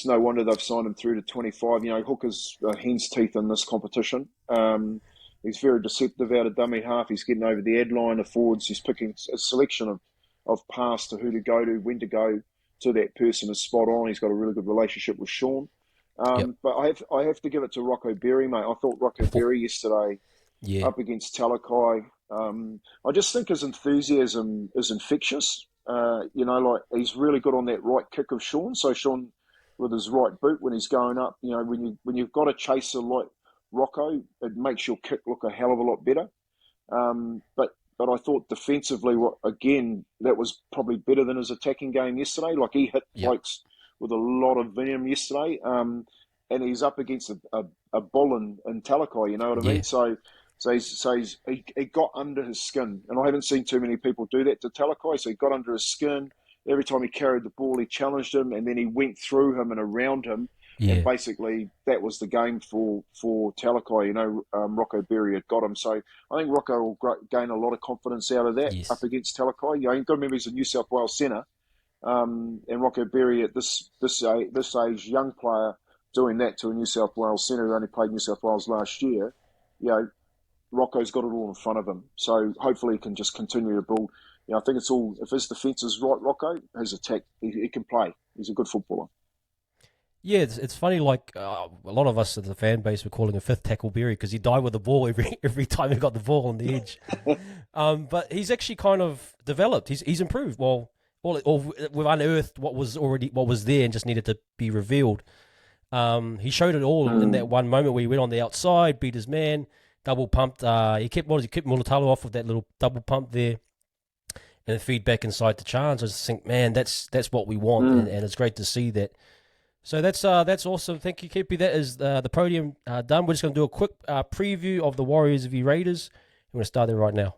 no wonder they've signed him through to 25. Hooker's hen's teeth in this competition. He's very deceptive out of dummy half. He's getting over the ad line of forwards. He's picking a selection of pass to who to go to, when to go to that person is spot on. He's got a really good relationship with Sean. But I have to give it to Rocco Berry, mate. I thought Rocco Berry yesterday up against Talakai. I just think his enthusiasm is infectious. Like he's really good on that right kick of Sean. So Sean with his right boot when he's going up, when you've got a chaser like Rocco, it makes your kick look a hell of a lot better. But I thought defensively, that was probably better than his attacking game yesterday. Like he hit blokes with a lot of venom yesterday, and he's up against a bull in Talakai. You know what I mean? So he got under his skin, and I haven't seen too many people do that to Talakai. So he got under his skin. Every time he carried the ball, he challenged him, and then he went through him and around him. And Yeah. basically, that was the game for Talakai. Rocco Berry had got him. So I think Rocco will gain a lot of confidence out of that up Yes. against Talakai. You've got to remember he's a New South Wales centre. And Rocco Berry at this age, young player, doing that to a New South Wales centre who only played New South Wales last year, Rocco's got it all in front of him. So hopefully he can just continue to build. I think it's all, if his defence is right, Rocco, his attack, he can play. He's a good footballer. Yeah, it's funny. Like a lot of us as the fan base were calling him fifth tackle Berry because he died with the ball every time he got the ball on the edge. But he's actually kind of developed. He's improved. Or we've unearthed what was there and just needed to be revealed. He showed it all in that one moment where he went on the outside, beat his man, double pumped. He kept Mulatalo off with that little double pump there, and the feedback inside to Chance. I just think, man, that's what we want, and it's great to see that. So that's awesome. Thank you, Kempy. That is the podium done. We're just going to do a quick preview of the Warriors v Raiders. I'm going to start there right now.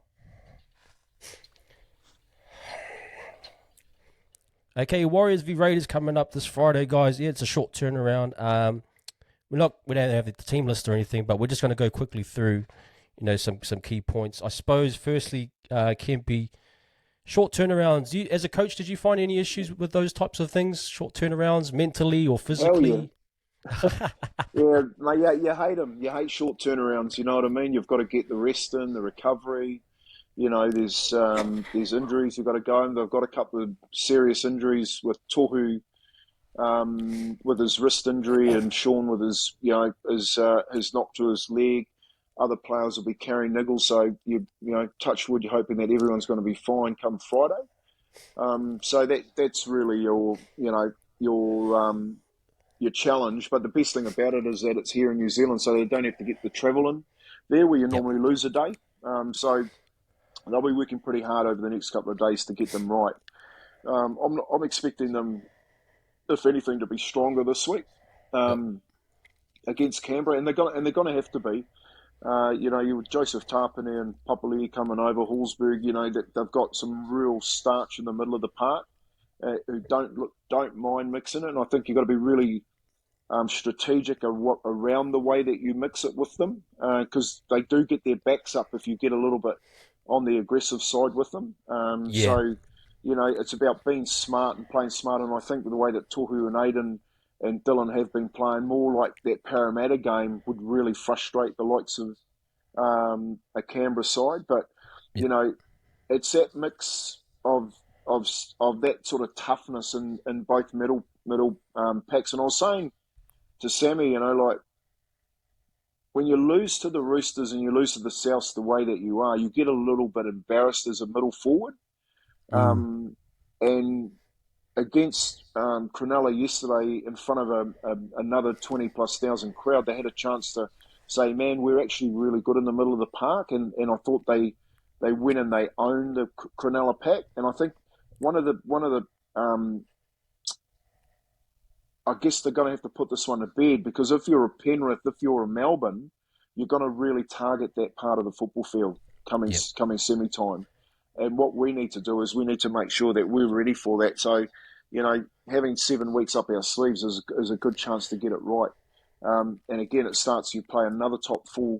Okay, Warriors v Raiders coming up this Friday, guys. Yeah, it's a short turnaround. We don't have the team list or anything, but we're just going to go quickly through, some key points. I suppose, firstly, Kempy, short turnarounds. As a coach, did you find any issues with those types of things? Short turnarounds, mentally or physically? Yeah, mate, you hate them. You hate short turnarounds. You know what I mean? You've got to get the rest in, the recovery. There's injuries you've got to go in. They've got a couple of serious injuries with Tohu with his wrist injury, and Sean with his knock to his leg. Other players will be carrying niggles, so touch wood. You're hoping that everyone's going to be fine come Friday. So that's really your challenge. But the best thing about it is that it's here in New Zealand, so they don't have to get the travel in there where you normally lose a day. So they'll be working pretty hard over the next couple of days to get them right. I'm expecting them, if anything, to be stronger this week against Canberra, and they're going to have to be. You with Joseph Tarpane and Papali'i coming over, Hallsberg, that they've got some real starch in the middle of the park who don't mind mixing it, and I think you've got to be really strategic around the way that you mix it with them, because they do get their backs up if you get a little bit on the aggressive side with them. So, it's about being smart and playing smart, and I think the way that Tohu and Aiden and Dylan have been playing more like that Parramatta game would really frustrate the likes of a Canberra side. But, it's that mix of that sort of toughness in both middle packs. And I was saying to Sammy, when you lose to the Roosters and you lose to the Souths the way that you are, you get a little bit embarrassed as a middle forward. And against Cronulla yesterday, in front of another 20+ thousand crowd, they had a chance to say, man, we're actually really good in the middle of the park. And I thought they went and they owned the Cronulla pack. And I think one of the I guess they're going to have to put this one to bed, because if you're a Penrith, if you're a Melbourne, you're going to really target that part of the football field coming semi-time. And what we need to do is we need to make sure that we're ready for that. So, having 7 weeks up our sleeves is a good chance to get it right. And again, it starts, you play another top 4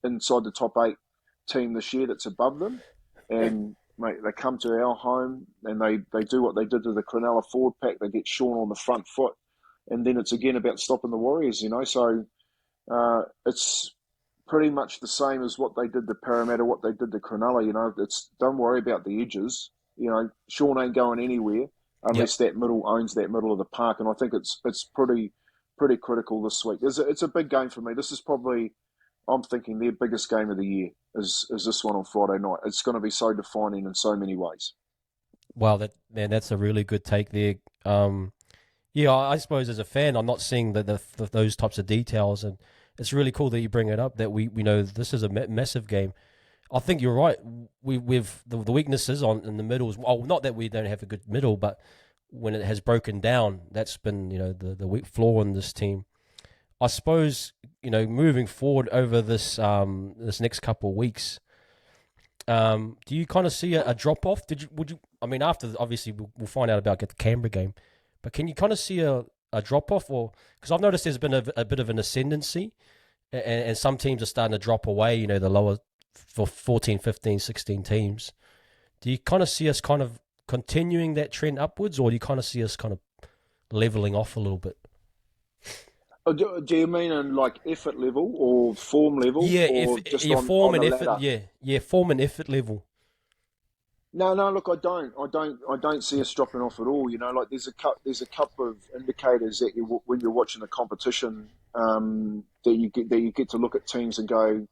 inside the top 8 team this year that's above them. And mate, they come to our home and they do what they did to the Cronulla forward pack. They get Sean on the front foot, and then it's again about stopping the Warriors. So it's pretty much the same as what they did to Parramatta, what they did to Cronulla. It's don't worry about the edges. Sean ain't going anywhere unless that middle owns that middle of the park, and I think it's pretty critical this week. It's a big game for me. This is probably, I'm thinking, their biggest game of the year is this one on Friday night. It's going to be so defining in so many ways. Wow, that's a really good take there. I suppose as a fan, I'm not seeing those types of details, and it's really cool that you bring it up. That we know this is a massive game. I think you're right. We've the weaknesses in the middles. Well, not that we don't have a good middle, but when it has broken down, that's been the weak flaw in this team. I suppose moving forward over this next couple of weeks, do you kind of see a drop off? After obviously we'll find out about the Canberra game, but can you kind of see a a drop off, or because I've noticed there's been a bit of an ascendancy, and some teams are starting to drop away. You know, the lower for 14, 15, 16 teams. Do you kind of see us kind of continuing that trend upwards, or do you kind of see us kind of leveling off a little bit? Do you mean in like effort level or form level, Yeah, if or just yeah, form on and the effort, ladder? yeah, form and effort level. No, no. Look, I don't see Yep. us dropping off at all. You know, like there's a couple of indicators that when you're watching the competition, that you get to look at teams and go,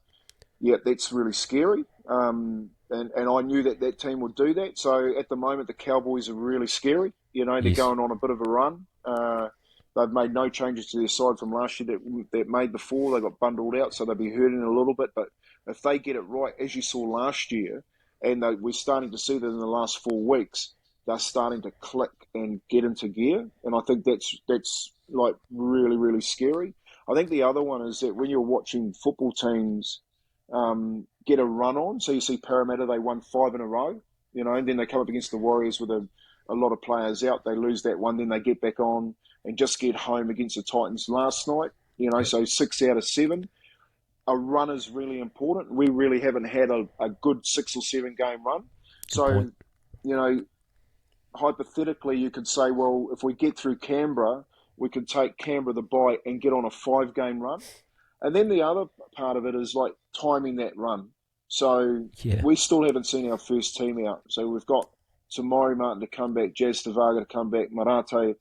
yeah, that's really scary. And I knew that that team would do that. So at the moment, the Cowboys are really scary. You know, they're Yes. going on a bit of a run. They've made no changes to their side from last year that made before. They got bundled out, so they'll be hurting a little bit. But if they get it right, as you saw last year, and we're starting to see that in the last 4 weeks, they're starting to click and get into gear. And I think that's like really, really scary. I think the other one is that when you're watching football teams get a run on. So you see Parramatta, they won 5 in a row, you know, and then they come up against the Warriors with a lot of players out. They lose that one, then they get back on and just get home against the Titans last night, you know, Yep. so 6 out of 7. A run is really important. We really haven't had a good 6 or 7 game run. Good point. So, you know, hypothetically, you could say, well, if we get through Canberra, we could take Canberra the bye and get on a 5 game run. And then the other part of it is like timing that run. So Yeah. we still haven't seen our first team out. So we've got Tamari Martin to come back, Jazz Tavaga to come back, Marate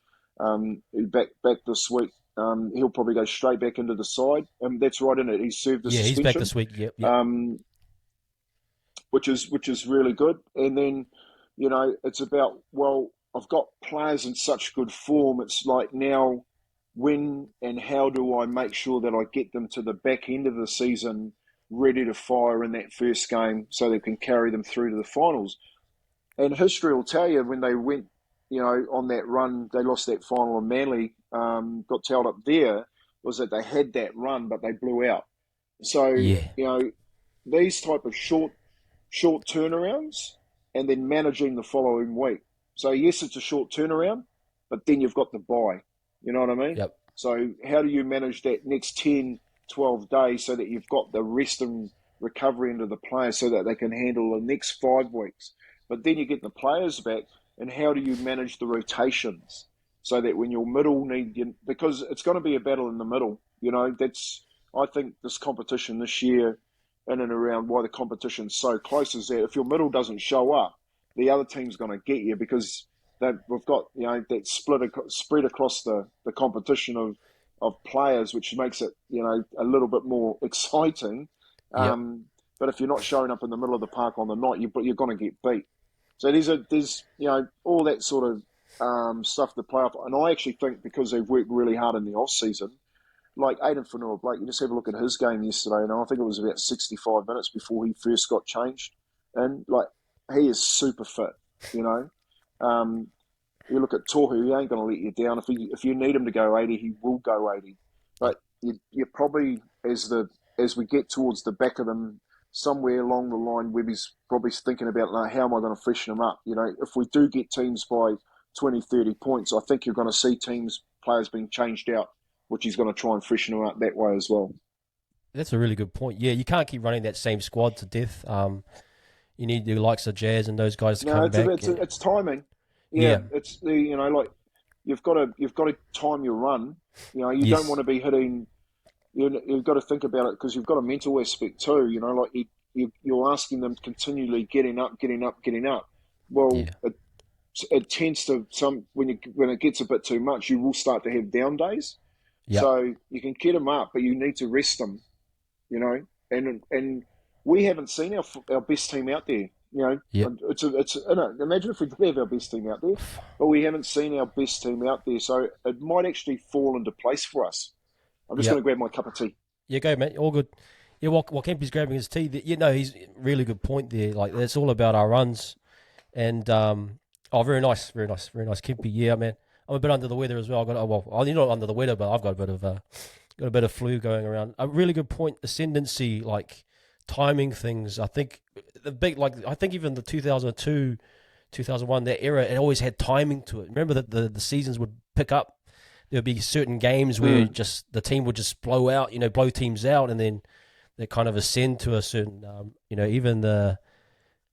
back this week. He'll probably go straight back into the side. And that's right in it. He's served a Yeah, he's back suspension, this week. Yep. Yep. um, which is really good. And then, you know, it's about, well, I've got players in such good form. It's like now, when and how do I make sure that I get them to the back end of the season ready to fire in that first game so they can carry them through to the finals? And history will tell you when they went, you know, on that run, they lost that final and Manly got tailed up there, was that they had that run, but they blew out. So, Yeah. you know, these type of short turnarounds and then managing the following week. So yes, it's a short turnaround, but then you've got the bye. You know what I mean? Yep. So how do you manage that next 10, 12 days so that you've got the rest and recovery into the players so that they can handle the next 5 weeks? But then you get the players back, and how do you manage the rotations so that when your middle because it's going to be a battle in the middle. You know, I think this competition this year, in and around why the competition's so close, is that if your middle doesn't show up, the other team's going to get you because we've got, you know, that spread across the competition of players, which makes it, you know, a little bit more exciting. Yep. But if you're not showing up in the middle of the park on the night, you're going to get beat. So there's you know, all that sort of stuff to play off. And I actually think because they've worked really hard in the off season, like Aidan Fanua-Blake, you just have a look at his game yesterday, and I think it was about 65 minutes before he first got changed. And like, he is super fit, you know. You look at Tohu, he ain't going to let you down. If you need him to go 80, he will go 80. Yep. But you probably, as we get towards the back of them, somewhere along the line, Webby's probably thinking about, like, how am I going to freshen them up? You know, if we do get teams by 20, 30 points, I think you're going to see players being changed out, which he's going to try and freshen them up that way as well. That's a really good point. Yeah, you can't keep running that same squad to death. You need the likes of Jazz and those guys to No, come back. it's timing. Yeah, Yeah. it's the, you know, like you've got to time your run. You know, you don't want Yes. to be hitting. You've got to think about it because you've got a mental aspect too. You know, like you're asking them continually getting up, getting up, getting up. Well, Yeah. it tends to when it gets a bit too much, you will start to have down days. Yep. So you can get them up, but you need to rest them. You know, and we haven't seen our best team out there. You Yep. know, imagine if we did have our best team out there, but we haven't seen our best team out there. So it might actually fall into place for us. I'm just going to Yep. grab my cup of tea. Yeah, go, mate. All good. Yeah, while Kempy's grabbing his tea, you know, he's really good point there. Like, it's all about our runs. And, oh, very nice, very nice, very nice. Kempy, yeah, man. I'm a bit under the weather as well. You're not under the weather, but I've got a bit of flu going around. A really good point, ascendancy, like timing things. I think I think even the 2002, 2001, that era, it always had timing to it. Remember that the seasons would pick up. there'll be certain games where just the team would just blow teams out, and then they kind of ascend to a certain, even that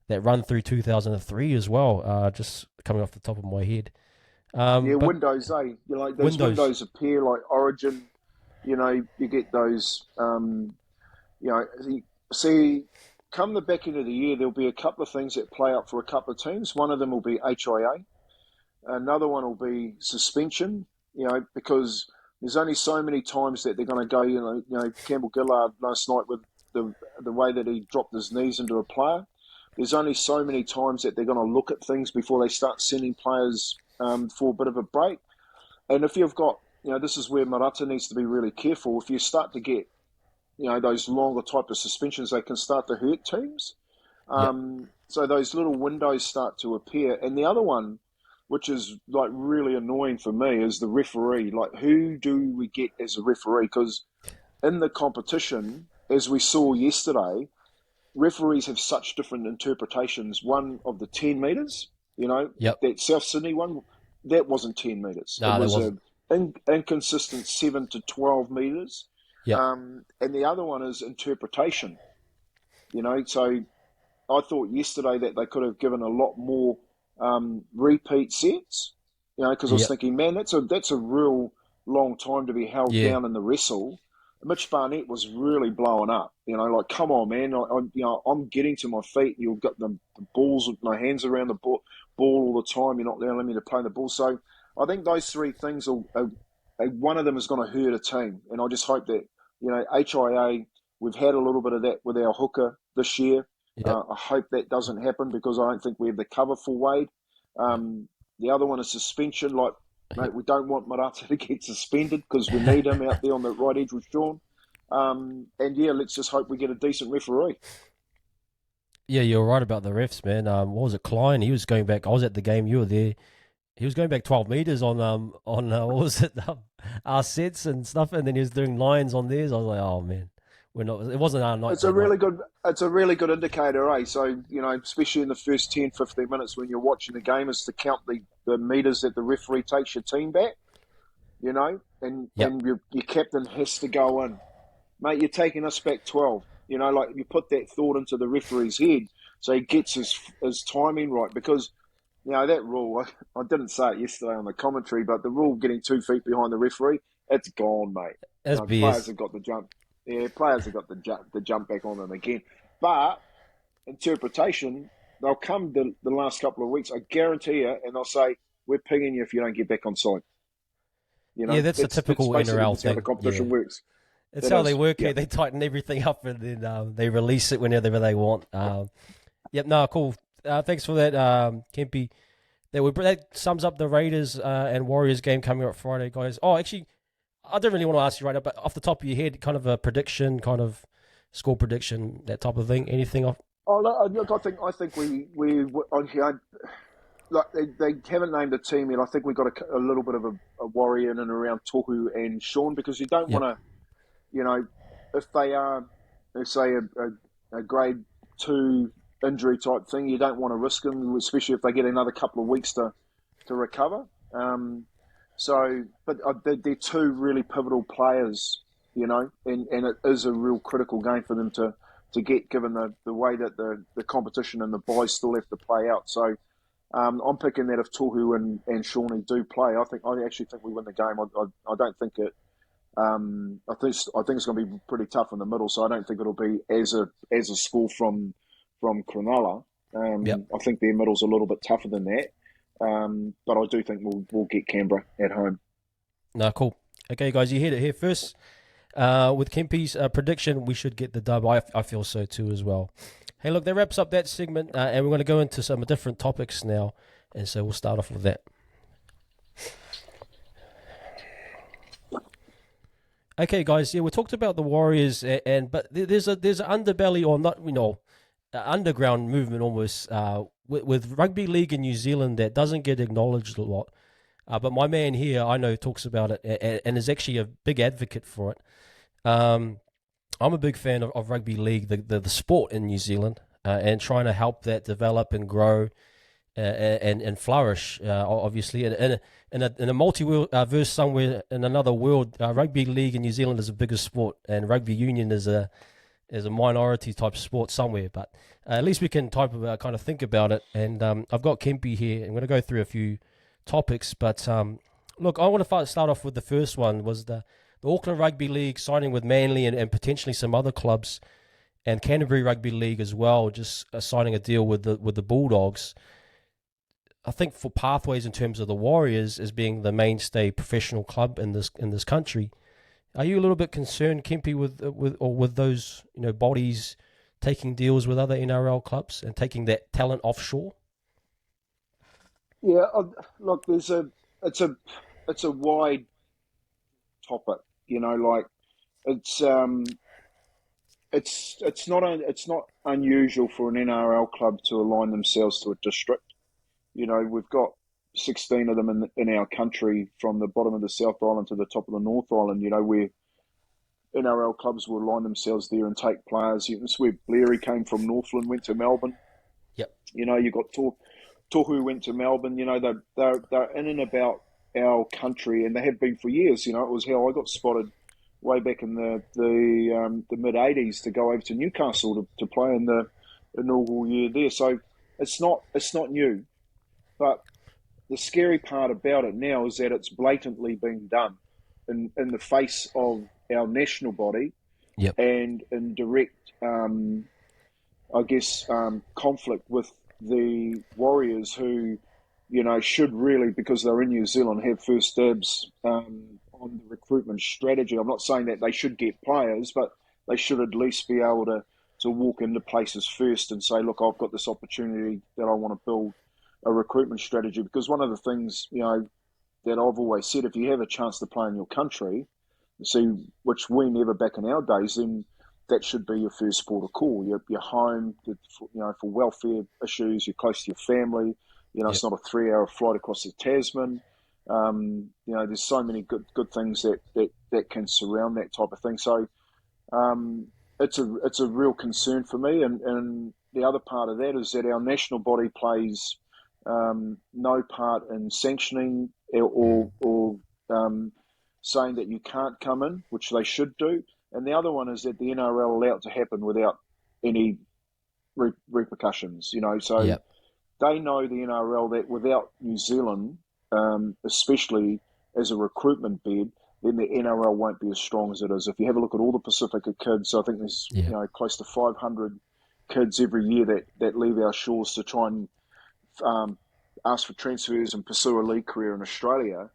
run through 2003 as well. Just coming off the top of my head. Windows, eh? Those windows appear like Origin. You get those. See, come the back end of the year, there'll be a couple of things that play up for a couple of teams. One of them will be HIA. Another one will be suspension. Because there's only so many times that they're going to go. Campbell Gillard last night with the way that he dropped his knees into a player. There's only so many times that they're going to look at things before they start sending players for a bit of a break. And if you've got, this is where Marata needs to be really careful. If you start to get, those longer type of suspensions, they can start to hurt teams. So those little windows start to appear. And the other one, which is like really annoying for me, is the referee. Like, who do we get as a referee? Because in the competition, as we saw yesterday, referees have such different interpretations. One of the 10 metres, that South Sydney one, that wasn't 10 metres. No, it was an inconsistent 7 to 12 metres. And the other one is interpretation. So I thought yesterday that they could have given a lot more repeat sets. Because I was thinking, man, that's a real long time to be held down in the wrestle. Mitch Barnett was really blowing up. Like, come on, man. I'm getting to my feet. You've got the balls with my hands around the ball all the time. You're not allowing me to play the ball. So I think those three things, one of them is going to hurt a team. And I just hope that, HIA, we've had a little bit of that with our hooker this year. I hope that doesn't happen because I don't think we have the cover for Wade. The other one is suspension. Like, mate, we don't want Marata to get suspended because we need him out there on the right edge with Sean. Let's just hope we get a decent referee. Yeah, you're right about the refs, man. What was it, Klein? He was going back. I was at the game. You were there. He was going back 12 meters on what was it, our sets and stuff, and then he was doing lines on theirs. I was like, oh man, we're not. It wasn't our night. It's a really good indicator, eh? So especially in the first 10, 15 minutes when you're watching the game, is to count the meters that the referee takes your team back. And your captain has to go in, mate. You're taking us back 12. Like, you put that thought into the referee's head so he gets his timing right because. That rule, I didn't say it yesterday on the commentary, but the rule getting 2 feet behind the referee, it's gone, mate. That's BS. Players have got the jump. Yeah, players have got the jump back on them again. But interpretation, they'll come the last couple of weeks, I guarantee you, and they'll say, we're pinging you if you don't get back on side. That's a typical NRL thing. How the competition works. It's how they work here. They tighten everything up and then they release it whenever they want. Cool. Thanks for that, Kempy. That sums up the Raiders and Warriors game coming up Friday, guys. Oh, actually, I don't really want to ask you right now, but off the top of your head, kind of a prediction, kind of score prediction, that type of thing. Anything off? Oh, look, I think we they haven't named a team yet. I think we got a little bit of a worry in and around Tohu and Sean because you don't want to, if they are, let's say a grade 2 injury type thing, you don't want to risk them, especially if they get another couple of weeks to recover. But they're two really pivotal players, and it is a real critical game for them to get, given the way that the competition and the buys still have to play out. So I'm picking that if Tohu and Shawnee do play, I actually think we win the game. I don't think it. I think it's going to be pretty tough in the middle, so I don't think it'll be as a score from Cronulla. I think their middle's a little bit tougher than that. But I do think we'll get Canberra at home. No, cool. Okay, guys, you heard it here first. With Kempy's prediction, we should get the dub. I feel so too as well. Hey, look, that wraps up that segment, and we're going to go into some different topics now, and so we'll start off with that. Okay, guys, we talked about the Warriors, but there's an underbelly, or not, underground movement almost with rugby league in New Zealand that doesn't get acknowledged a lot. But my man here, I know, talks about it and is actually a big advocate for it. I'm a big fan of rugby league, the sport in New Zealand, and trying to help that develop and grow. and flourish. Obviously, in a multiverse somewhere in another world, rugby league in New Zealand is the biggest sport, and rugby union is a minority type sport somewhere. But at least we can kind of think about it. And I've got Kempy here. I'm going to go through a few topics, but look, I want to start off with the first one. Was the Auckland Rugby League signing with Manly and potentially some other clubs, and Canterbury Rugby League as well, just signing a deal with the Bulldogs. I think for pathways in terms of the Warriors as being the mainstay professional club in this country, are you a little bit concerned, Kempy, with those bodies taking deals with other NRL clubs and taking that talent offshore? Yeah, look, it's a wide topic. Like it's not unusual for an NRL club to align themselves to a district. We've got 16 of them in our country, from the bottom of the South Island to the top of the North Island, where NRL clubs will align themselves there and take players. That's where Bleary came from. Northland went to Melbourne. Yep. You got Tohu went to Melbourne. They're in and about our country, and they have been for years. It was how I got spotted way back in the mid '80s to go over to Newcastle to play in the inaugural year there. So it's not new, but the scary part about it now is that it's blatantly being done in the face of our national body. Yep. And in direct, conflict with the Warriors, who, should really, because they're in New Zealand, have first dibs on the recruitment strategy. I'm not saying that they should get players, but they should at least be able to walk into places first and say, look, I've got this opportunity that I want to build a recruitment strategy. Because one of the things, that I've always said, if you have a chance to play in your country, which we never back in our days, then that should be your first port of call. You're home, for welfare issues. You're close to your family. Yep. It's not a 3-hour flight across the Tasman. There's so many good things that can surround that type of thing. So it's a real concern for me. And the other part of that is that our national body plays no part in sanctioning or saying that you can't come in, which they should do. And the other one is that the NRL allow it to happen without any repercussions. So Yep. They know, the NRL, that without New Zealand, especially as a recruitment bed, then the NRL won't be as strong as it is. If you have a look at all the Pacifica kids, I think there's close to 500 kids every year that leave our shores to try and ask for transfers and pursue a league career in Australia.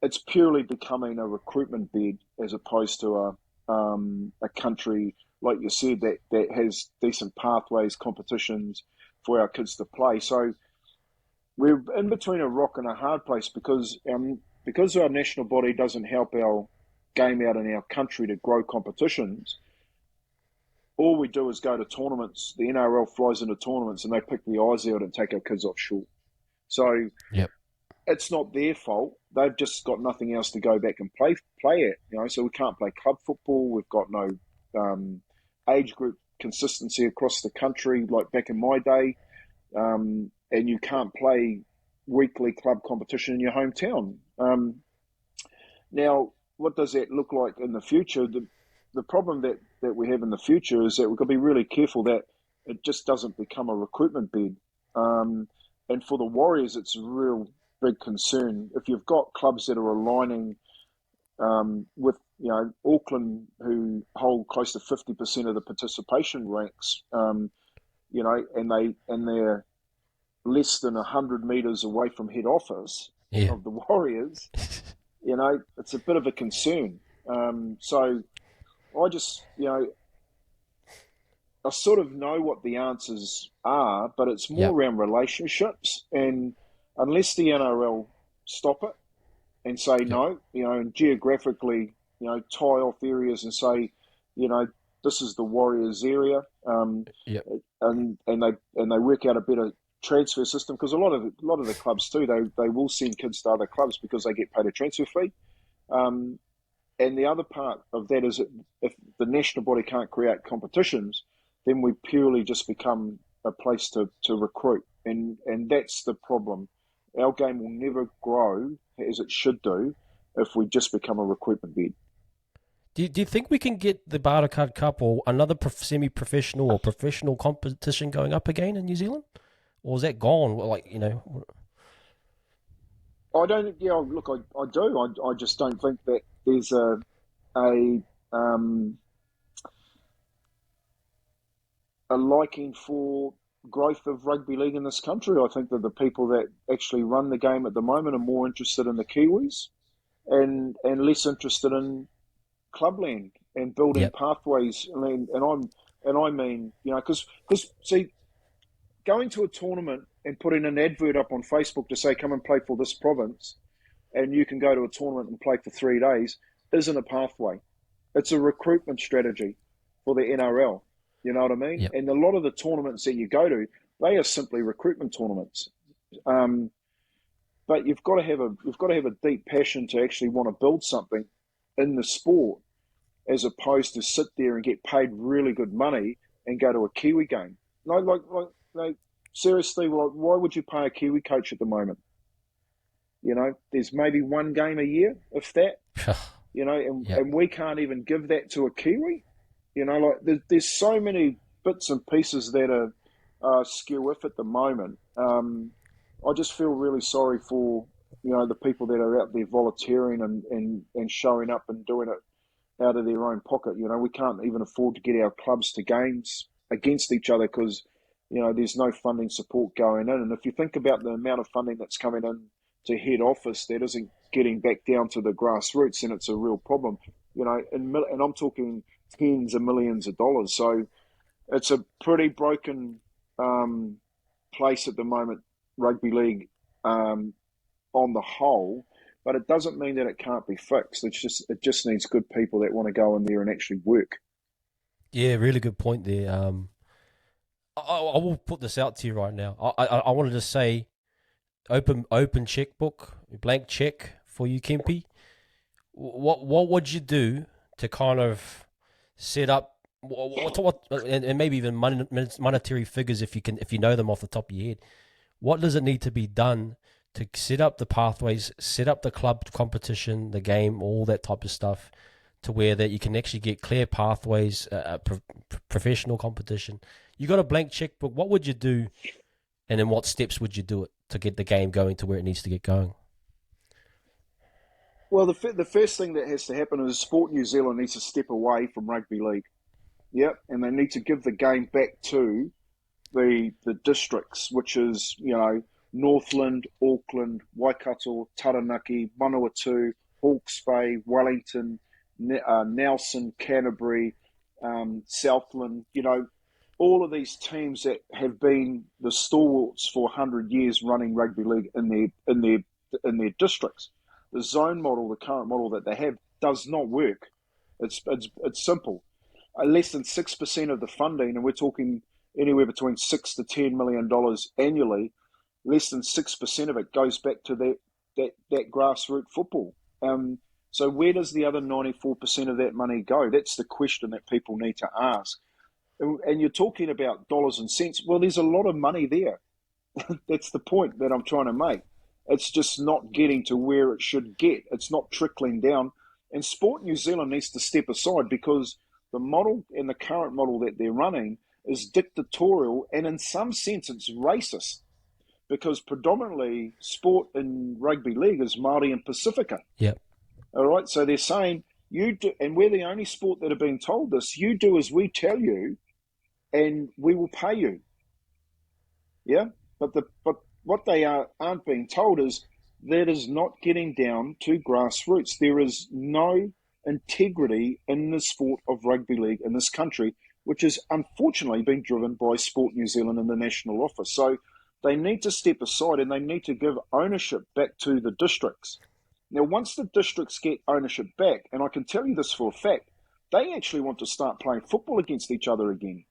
It's purely becoming a recruitment bed as opposed to a country, like you said, that has decent pathways, competitions for our kids to play. So we're in between a rock and a hard place because our national body doesn't help our game out in our country to grow competitions. All we do is go to tournaments. The NRL flies into tournaments and they pick the eyes out and take our kids offshore. So it's not their fault. They've just got nothing else to go back and play at. So we can't play club football. We've got no age group consistency across the country like back in my day. And you can't play weekly club competition in your hometown. Now, what does that look like in the future? The problem that we have in the future is that we've got to be really careful that it just doesn't become a recruitment bed. And for the Warriors, it's a real big concern. If you've got clubs that are aligning with, Auckland, who hold close to 50% of the participation ranks, and they're less than 100 metres away from head office of the Warriors, it's a bit of a concern. So I just, I sort of know what the answers are, but it's more around relationships. And unless the NRL stop it and say no, and geographically, tie off areas and say, this is the Warriors area, and they work out a better transfer system, because a lot of the clubs too, they will send kids to other clubs because they get paid a transfer fee. And the other part of that is that if the national body can't create competitions, then we purely just become a place to recruit, and that's the problem. Our game will never grow as it should do if we just become a recruitment bed. Do you think we can get the Bartercard Cup or another semi-professional or professional competition going up again in New Zealand? Or is that gone? I don't. Yeah, look, I do. I just don't think that there's a um, a liking for growth of rugby league in this country. I think that the people that actually run the game at the moment are more interested in the Kiwis and less interested in clubland and building Yep. pathways. I mean, because see, going to a tournament and putting an advert up on Facebook to say come and play for this province, and you can go to a tournament and play for 3 days, isn't a pathway. It's a recruitment strategy for the NRL. You know what I mean? Yep. And a lot of the tournaments that you go to, they are simply recruitment tournaments. But you've got to have a deep passion to actually want to build something in the sport, as opposed to sit there and get paid really good money and go to a Kiwi game. Like seriously, why would you pay a Kiwi coach at the moment? There's maybe one game a year, if that. Yep. And we can't even give that to a Kiwi. There's so many bits and pieces that are skew if at the moment. I just feel really sorry for the people that are out there volunteering and showing up and doing it out of their own pocket. We can't even afford to get our clubs to games against each other because there's no funding support going in. And if you think about the amount of funding that's coming in to head office that isn't getting back down to the grassroots, and it's a real problem. And I'm talking tens of millions of dollars. So it's a pretty broken place at the moment, rugby league on the whole. But it doesn't mean that it can't be fixed. It just needs good people that want to go in there and actually work. Yeah, really good point there. I will put this out to you right now. I wanted to say open checkbook, blank check for you, Kempy. What would you do to kind of set up and maybe even monetary figures if you know them off the top of your head? What does it need to be done to set up the pathways, set up the club competition, the game, all that type of stuff, to where that you can actually get clear pathways, professional competition? You got a blank checkbook. What would you do, and in what steps would you do it to get the game going to where it needs to get going? Well, the first thing that has to happen is Sport New Zealand needs to step away from rugby league. Yep, and they need to give the game back to the districts, which is Northland, Auckland, Waikato, Taranaki, Manawatu, Hawke's Bay, Wellington, Nelson, Canterbury, Southland. All of these teams that have been the stalwarts for 100 years running rugby league in their districts. The zone model, the current model that they have, does not work. It's simple. Less than 6% of the funding, and we're talking anywhere between $6 to $10 million annually. Less than 6% of it goes back to that grassroots football. So where does the other 94% of that money go? That's the question that people need to ask. And you're talking about dollars and cents. Well, there's a lot of money there. That's the point that I'm trying to make. It's just not getting to where it should get. It's not trickling down. And Sport New Zealand needs to step aside because the model and the current model that they're running is dictatorial, and in some sense it's racist, because predominantly sport in rugby league is Māori and Pacifica. Yep. All right, so they're saying, you do, and we're the only sport that are being told this, you do as we tell you and we will pay you. Yeah, but what they aren't being told is that is not getting down to grassroots. There is no integrity in the sport of rugby league in this country, which is unfortunately being driven by Sport New Zealand and the national office. So they need to step aside and they need to give ownership back to the districts. Now, once the districts get ownership back, and I can tell you this for a fact, they actually want to start playing football against each other again.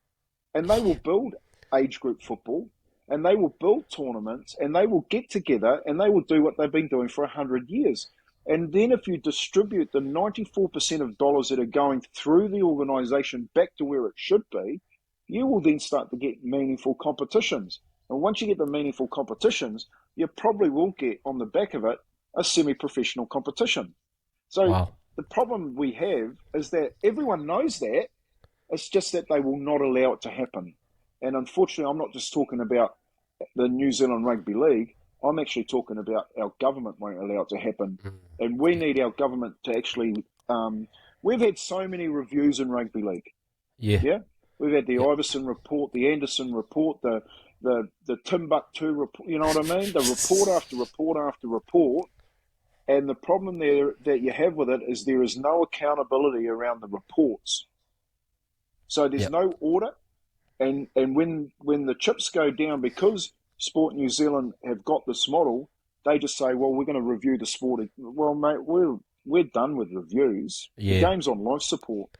And they will build age group football, and they will build tournaments, and they will get together, and they will do what they've been doing for 100 years. And then if you distribute the 94% of dollars that are going through the organisation back to where it should be, you will then start to get meaningful competitions. And once you get the meaningful competitions, you probably will get, on the back of it, a semi-professional competition. So Wow. the problem we have is that everyone knows that. It's just that they will not allow it to happen. And unfortunately, I'm not just talking about the New Zealand Rugby League. I'm actually talking about our government won't allow it to happen. And we need our government to actually... we've had so many reviews in Rugby League. Yeah. Yeah? We've had the Yep. Iverson report, the Anderson report, the Timbuktu report, you know what I mean? The report after report after report. And the problem there that you have with it is there is no accountability around the reports. So there's Yep. no audit. And when the chips go down, because Sport New Zealand have got this model, they just say, well, we're going to review the sport. Well, mate, we're done with reviews. The Yeah. game's on life support.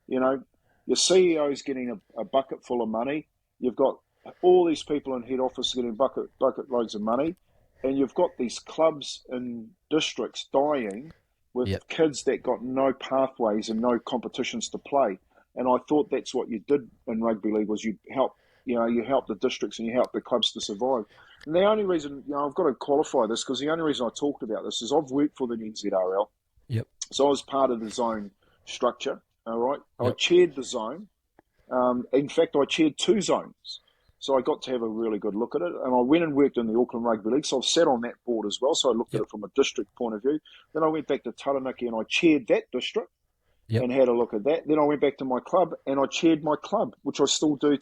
You know, your CEO's getting a bucket full of money. You've got all these people in head office getting bucket loads of money. And you've got these clubs and districts dying with Yep. kids that got no pathways and no competitions to play. And I thought that's what you did in rugby league was you help the districts and you help the clubs to survive. And the only reason, I've got to qualify this because the only reason I talked about this is I've worked for the NZRL. Yep. So I was part of the zone structure, all right? I Yep. chaired the zone. In fact, I chaired 2 zones. So I got to have a really good look at it. And I went and worked in the Auckland Rugby League. So I've sat on that board as well. So I looked at Yep. it from a district point of view. Then I went back to Taranaki and I chaired that district. Yep. And had a look at that. Then I went back to my club and I chaired my club, which I still do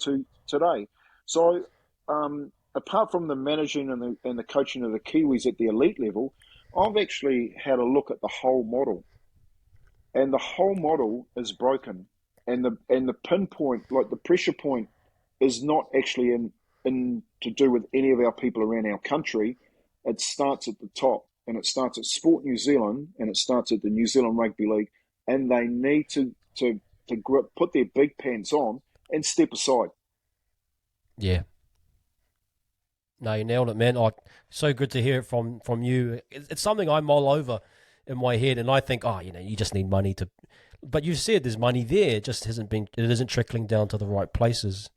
today. So apart from the managing and the coaching of the Kiwis at the elite level, I've actually had a look at the whole model. And the whole model is broken. And the pinpoint, like the pressure point, is not actually in to do with any of our people around our country. It starts at the top. And it starts at Sport New Zealand and it starts at the New Zealand Rugby League. And they need to put their big pants on and step aside. Yeah. No, you nailed it, man. So good to hear it from you. It's something I mull over in my head, and I think, you just need money to. But you said there's money there. It just it isn't trickling down to the right places.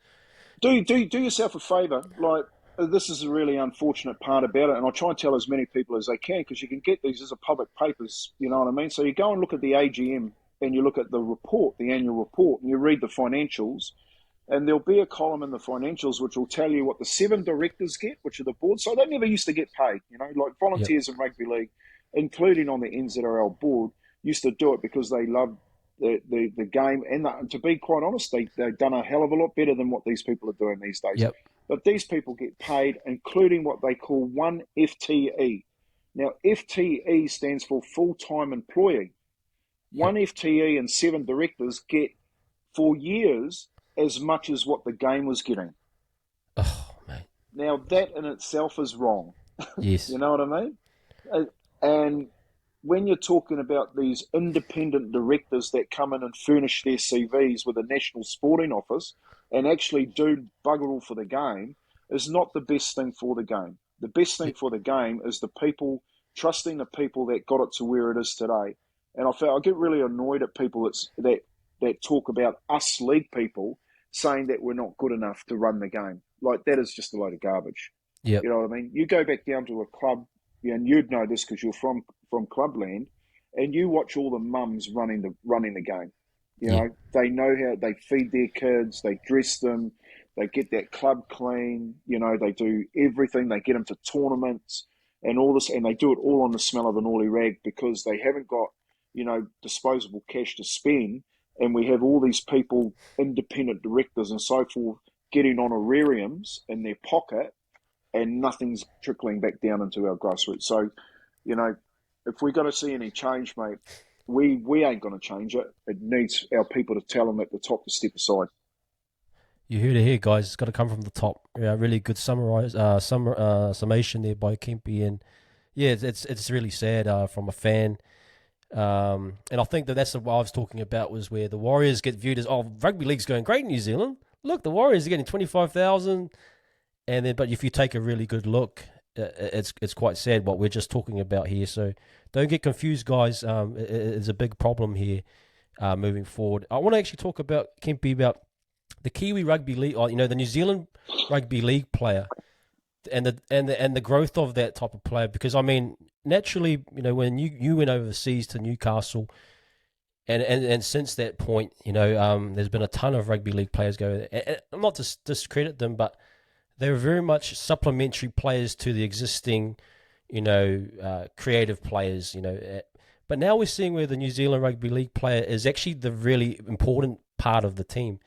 Do yourself a favour. Like, this is a really unfortunate part about it, and I try and tell as many people as I can because you can get these as a public papers, you know what I mean? So you go and look at the AGM and you look at the report, the annual report, and you read the financials, and there'll be a column in the financials which will tell you what the 7 directors get, which are the board. So they never used to get paid, like volunteers in rugby league, including on the NZRL board, used to do it because they loved the game. And to be quite honest, they've done a hell of a lot better than what these people are doing these days. Yep. But these people get paid, including what they call 1 FTE. Now, FTE stands for full-time employee. 1 FTE and 7 directors get, for years, as much as what the game was getting. Oh, man. Now, that in itself is wrong. Yes. You know what I mean? And when you're talking about these independent directors that come in and furnish their CVs with a national sporting office and actually do bugger all for the game, is not the best thing for the game. The best thing for the game is the people, trusting the people that got it to where it is today. And I get really annoyed at people that talk about us league people saying that we're not good enough to run the game. Like, that is just a load of garbage. Yep. You know what I mean? You go back down to a club, and you'd know this because you're from clubland, and you watch all the mums running the game. You know, they know how they feed their kids, they dress them, they get that club clean. They do everything. They get them to tournaments and all this, and they do it all on the smell of an oily rag because they haven't got disposable cash to spend. And we have all these people, independent directors and so forth, getting honorariums in their pocket, and nothing's trickling back down into our grassroots. So, if we're going to see any change, mate, we ain't going to change it. It needs our people to tell them at the top to step aside. You heard it here, guys. It's got to come from the top. Yeah, really good summation there by Kempy, and yeah, it's really sad from a fan. And I think that's what I was talking about, was where the Warriors get viewed as, rugby league's going great in New Zealand. Look, the Warriors are getting 25,000, and then, but if you take a really good look, it's quite sad what we're just talking about here. So don't get confused, guys. It's a big problem here moving forward. I want to actually talk about, Kempy, about the Kiwi Rugby League, or the New Zealand Rugby League player, and the growth of that type of player. Because I mean, naturally, when you went overseas to Newcastle, and since that point, there's been a ton of rugby league players go there. And I'm not to discredit them, but they're very much supplementary players to the existing, creative players. But now we're seeing where the New Zealand Rugby League player is actually the really important part of the team,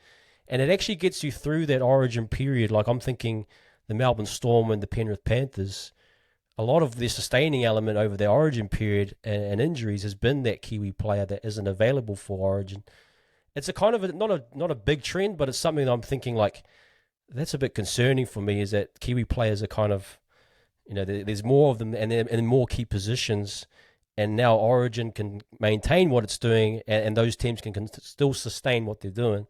and it actually gets you through that origin period. Like I'm thinking, the Melbourne Storm and the Penrith Panthers, a lot of their sustaining element over their origin period and injuries has been that Kiwi player that isn't available for origin. It's a kind of not a big trend, but it's something that I'm thinking like that's a bit concerning for me. Is that Kiwi players are kind of, there's more of them and they're in more key positions, and now origin can maintain what it's doing, and those teams can still sustain what they're doing.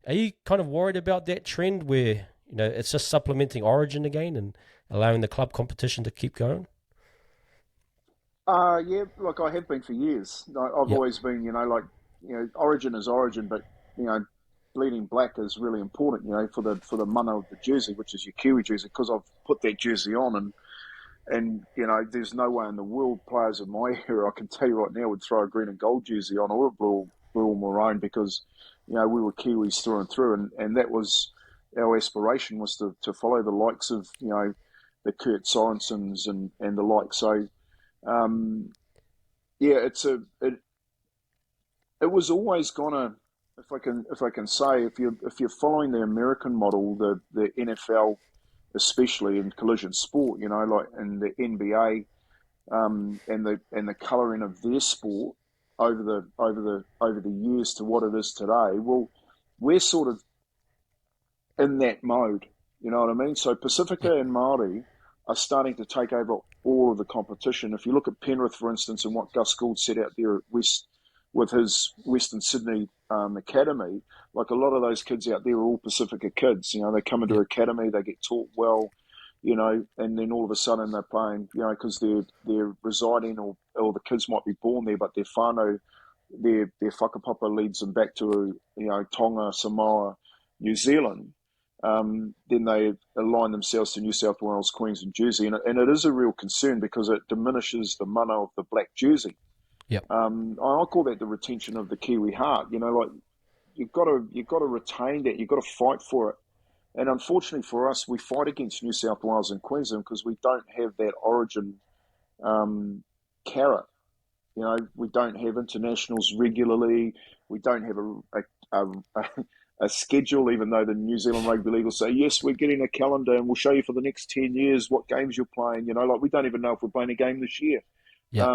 Are you kind of worried about that trend where it's just supplementing origin again and allowing the club competition to keep going? Yeah, look, I have been for years. I've Yep. always been, origin is origin, but bleeding black is really important, for the mana of the jersey, which is your Kiwi jersey, because I've put that jersey on, and there's no way in the world players of my era, I can tell you right now, would throw a green and gold jersey on or a blue or maroon, because we were Kiwis through and through, and that was our aspiration, was to follow the likes of the Kurt Sorensens and the like. So um, yeah, it was always gonna, if I can say, if you're following the American model, the NFL especially in collision sport, like in the NBA, and the colouring of their sport over the years to what it is today. Well, we're sort of in that mode. You know what I mean? So Pacifica Yep. and Māori are starting to take over all of the competition. If you look at Penrith, for instance, and what Gus Gould set out there at West with his Western Sydney academy, like a lot of those kids out there are all Pacifica kids. They come into Yep. academy, they get taught well, and then all of a sudden they're playing, because they're residing, or the kids might be born there, but their whānau, their whakapapa leads them back to Tonga, Samoa, New Zealand. Then they align themselves to New South Wales, Queensland jersey, and it is a real concern because it diminishes the mana of the black jersey. Yep. I call that the retention of the Kiwi heart. Like you've got to retain that. You've got to fight for it. And unfortunately for us, we fight against New South Wales and Queensland because we don't have that origin carrot. We don't have internationals regularly. We don't have a schedule, even though the New Zealand Rugby League will say, yes, we're getting a calendar and we'll show you for the next 10 years what games you're playing. Like we don't even know if we're playing a game this year. Yep.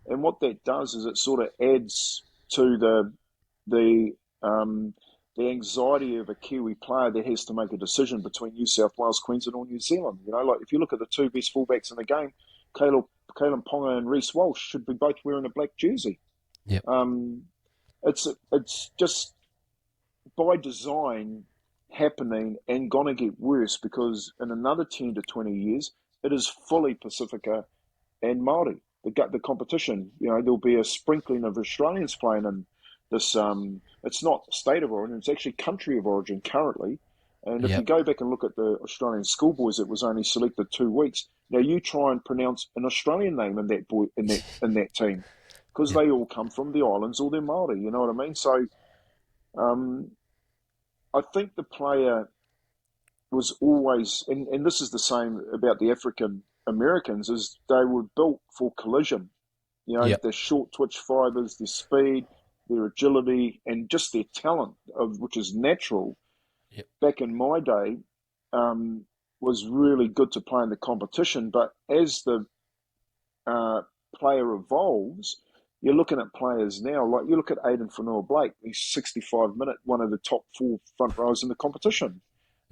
And what that does is it sort of adds to the anxiety of a Kiwi player that has to make a decision between New South Wales, Queensland, or New Zealand. Like if you look at the two best fullbacks in the game, Caleb Ponga and Reece Walsh should be both wearing a black jersey. Yep. It's just by design happening and going to get worse because in another 10 to 20 years, it is fully Pacifica and Māori. The competition, there'll be a sprinkling of Australians playing in this. It's not state of origin; it's actually country of origin currently. And if you Yep. go back and look at the Australian schoolboys that was only selected 2 weeks, now you try and pronounce an Australian name in that boy in that team because Yep. they all come from the islands or they're Māori. You know what I mean? So um, I think the player was always, and this is the same about the African Americans, is they were built for collision. Yep. Their short twitch fibers, their speed, their agility, and just their talent, which is natural. Yep. Back in my day, was really good to play in the competition. But as the player evolves, you're looking at players now, like you look at Aidan Fanua-Blake, he's 65-minute, one of the top 4 front rows in the competition.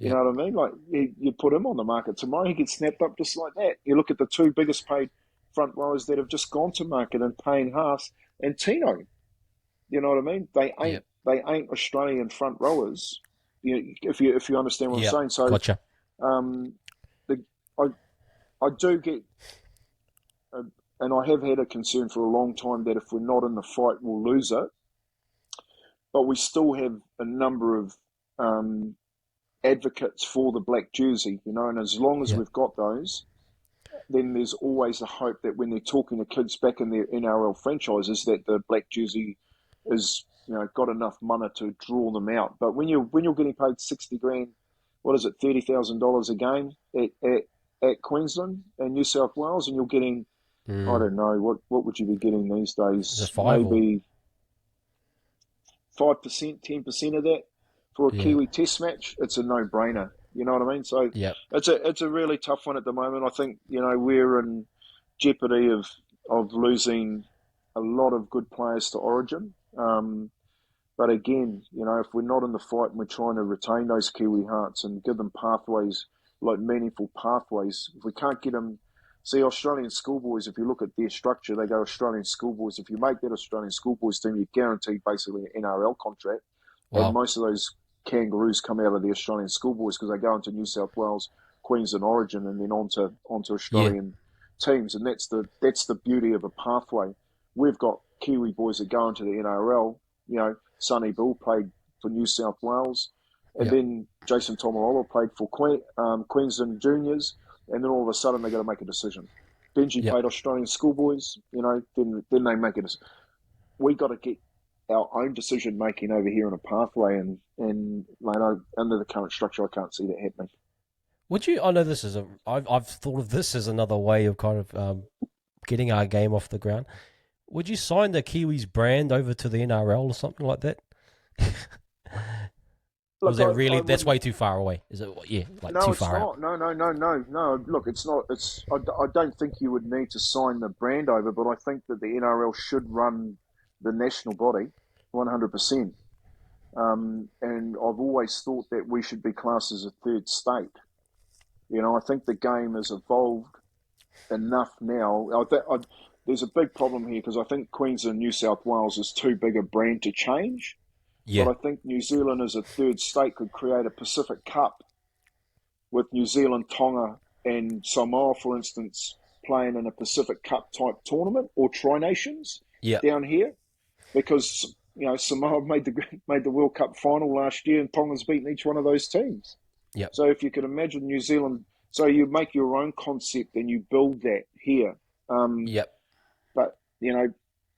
You know Yep. what I mean? Like you put him on the market tomorrow, he gets snapped up just like that. You look at the 2 biggest paid front rowers that have just gone to market, and Payne Haas and Tino. You know what I mean? Yep. They ain't Australian front rowers. If you understand what I'm Yep. saying. So Gotcha. um, the, I I do get, and I have had a concern for a long time that if we're not in the fight, we'll lose it. But we still have a number of advocates for the black jersey, and as long as Yeah. we've got those, then there's always a hope that when they're talking to kids back in their NRL franchises, that the black jersey is, got enough money to draw them out. But when you're getting paid 60 grand, what is it, $30,000 a game at Queensland and New South Wales, and you're getting, I don't know, what would you be getting these Is it days? 5 or? Maybe 5%, 10% of that for a Yeah. Kiwi Test match. It's a no-brainer. You know what I mean? So Yeah. it's a really tough one at the moment. I think we're in jeopardy of losing a lot of good players to Origin. But again, if we're not in the fight and we're trying to retain those Kiwi hearts and give them pathways, like meaningful pathways, if we can't get them. See, Australian schoolboys, if you look at their structure, they go Australian schoolboys. If you make that Australian schoolboys team, you're guaranteed basically an NRL contract. And Wow. most of those kangaroos come out of the Australian schoolboys because they go into New South Wales, Queensland Origin, and then onto Yeah. Australian teams. And that's the beauty of a pathway. We've got Kiwi boys that go into the NRL. Sonny Bill played for New South Wales, and Yeah. then Jason Tomarola played for Queensland Juniors, and then all of a sudden they got to make a decision. Benji Yeah. played Australian schoolboys, then they make a decision. We got to get our own decision making over here in a pathway, and mate, under the current structure, I can't see that happening. Would you? I know this is I've thought of this as another way of kind of getting our game off the ground. Would you sign the Kiwis brand over to the NRL or something like that? Or is Look, that really? I That's wouldn't. way too far away. Is it? Yeah, like No, too it's far out. not. No. Look, it's not. I don't think you would need to sign the brand over, but I think that the NRL should run the national body 100%. And I've always thought that we should be classed as a third state. I think the game has evolved enough now. There's a big problem here because I think Queensland, New South Wales is too big a brand to change. But Yeah. I think New Zealand as a third state could create a Pacific Cup with New Zealand, Tonga, and Samoa, for instance, playing in a Pacific Cup type tournament or Tri Nations Yeah. down here, because Samoa made the World Cup final last year, and Tonga's beaten each one of those teams. Yeah. So if you can imagine New Zealand, so you make your own concept and you build that here. Yeah. But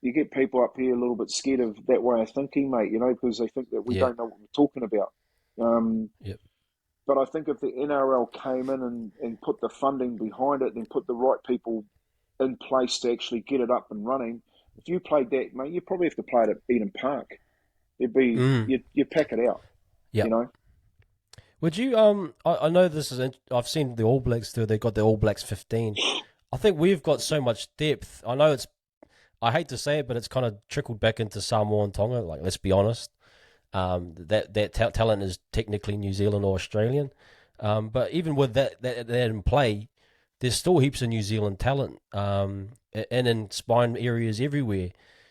you get people up here a little bit scared of that way of thinking, mate. Because they think that we Yeah. don't know what we're talking about. Yeah. But I think if the NRL came in and put the funding behind it and put the right people in place to actually get it up and running, if you played that, mate, you probably have to play it at Eden Park. Mm. You pack it out, Yeah. Would you? I know this is. I've seen the All Blacks too. They got the All Blacks 15. I think we've got so much depth. I know it's. I hate to say it, but it's kind of trickled back into Samoa and Tonga. Like, let's be honest. That talent is technically New Zealand or Australian. But even with that in play, there's still heaps of New Zealand talent. And in spine areas everywhere.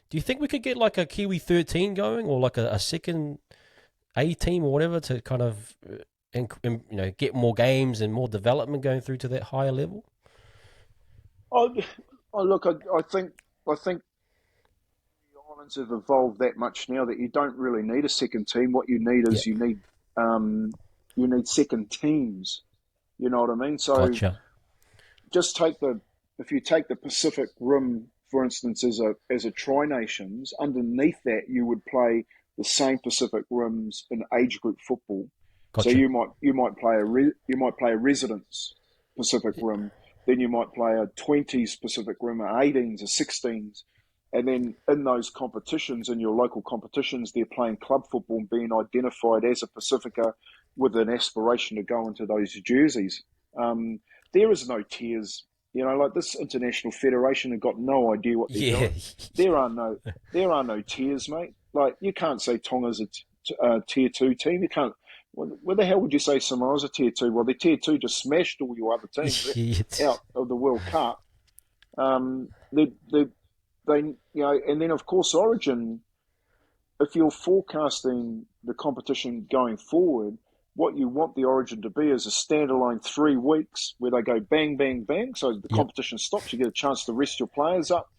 Do you think we could get like a Kiwi 13 going, or like a second A team or whatever, to kind of get more games and more development going through to that higher level? Look, I think the islands have evolved that much now that you don't really need a second team. What you need Yeah, is you need second teams. You know what I mean? So gotcha. just if you take the Pacific Rim, for instance, as a Tri Nations, underneath that you would play the same Pacific Rims in age group football. So Gotcha. you might play a residence Pacific Rim, then you might play a 20s Pacific Rim, or 18s or 16s, and then in those competitions, in your local competitions, they're playing club football and being identified as a Pacifica with an aspiration to go into those jerseys. There is no tiers. Like this international federation have got no idea what they're Yeah. doing. There are no tiers, mate. Like you can't say Tonga's a tier two team. You can't. Where the hell would you say Samoa's a tier two? Well, they're tier two just smashed all your other teams out of the World Cup. They and then of course Origin. If you're forecasting the competition going forward, what you want the Origin to be is a standalone 3 weeks where they go bang, bang, bang. So the Yep. competition stops. You get a chance to rest your players up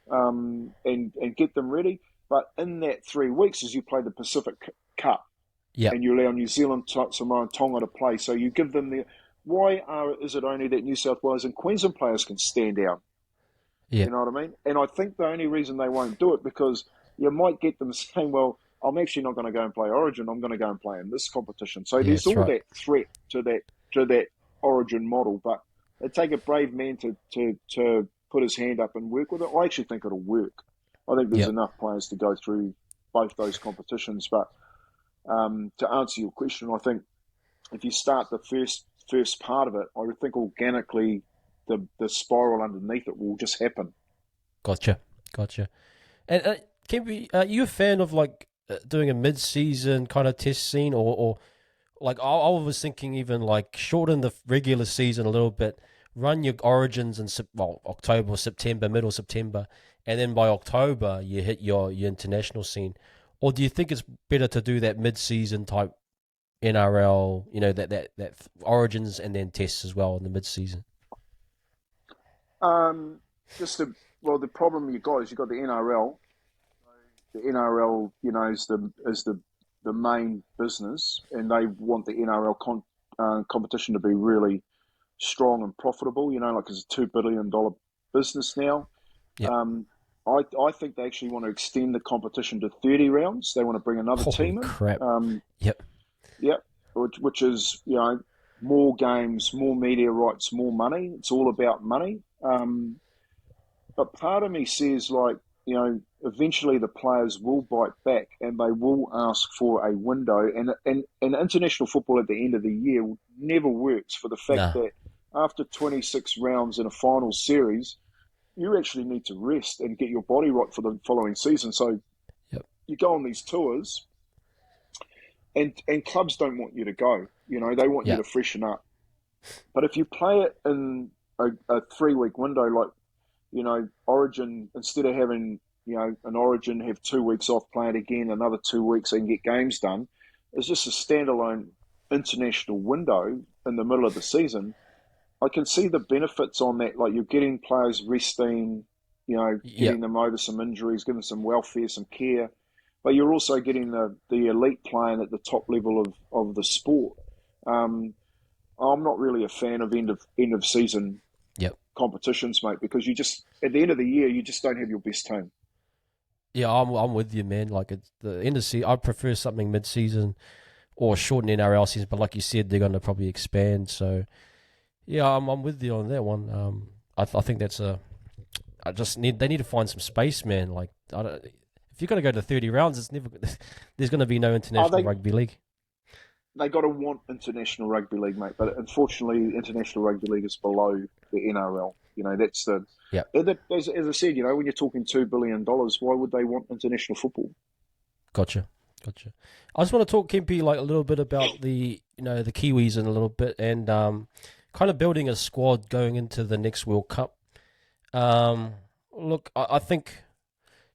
and get them ready. But in that 3 weeks, as you play the Pacific Cup, Yeah. and you allow New Zealand, Samoa, and Tonga to play. So you give them the. Is it only that New South Wales and Queensland players can stand out? Yeah. You know what I mean? And I think the only reason they won't do it because you might get them saying, "Well, I'm actually not going to go and play Origin. I'm going to go and play in this competition." So Yeah. there's That's all right. that threat to that Origin model, but it take a brave man to put his hand up and work with it. I actually think it'll work. I think there's Yeah. enough players to go through both those competitions. But to answer your question, I think if you start the first part of it, I would think organically the spiral underneath it will just happen. Gotcha. Gotcha. And are you a fan of like doing a mid-season kind of test scene, or like I was thinking even like shorten the regular season a little bit, run your origins in October, September, middle September, and then by October you hit your international scene, or do you think it's better to do that mid-season type NRL, that origins and then tests as well in the mid-season? Um, just the well, the problem you got is you got the NRL. The NRL, is the main business, and they want the NRL competition to be really strong and profitable. Like it's a $2 billion business now. Yep. I think they actually want to extend the competition to 30 rounds. They want to bring another Holy team in. crap. Yep. Yep, which is more games, more media rights, more money. It's all about money. But part of me says eventually the players will bite back and they will ask for a window. And international football at the end of the year never works for the fact Nah. that after 26 rounds in a final series, you actually need to rest and get your body right for the following season. So Yep. you go on these tours and clubs don't want you to go. They want you Yep. to freshen up. But if you play it in a 3 week window, like, Origin, instead of having, an Origin have 2 weeks off, play it again, another 2 weeks and get games done, it's just a standalone international window in the middle of the season. I can see the benefits on that. Like you're getting players resting, getting Yep. them over some injuries, giving them some welfare, some care. But you're also getting the elite playing at the top level of the sport. Um, I'm not really a fan of end of season Yep. competitions, mate, because you just at the end of the year you just don't have your best team. Yeah, I'm with you, man. Like it's the end of season, I prefer something mid-season or shorten NRL season. But like you said, they're going to probably expand. So yeah, I'm with you on that one. I think that's they need to find some space, man. Like if you're going to go to 30 rounds, it's never there's going to be no Oh, international they rugby league. they got to want international rugby league, mate. But unfortunately, international rugby league is below the NRL. That's the. Yeah. As I said, when you're talking $2 billion, why would they want international football? Gotcha. I just want to talk, Kempy, like a little bit about the Kiwis in a little bit, and kind of building a squad going into the next World Cup. Look, I think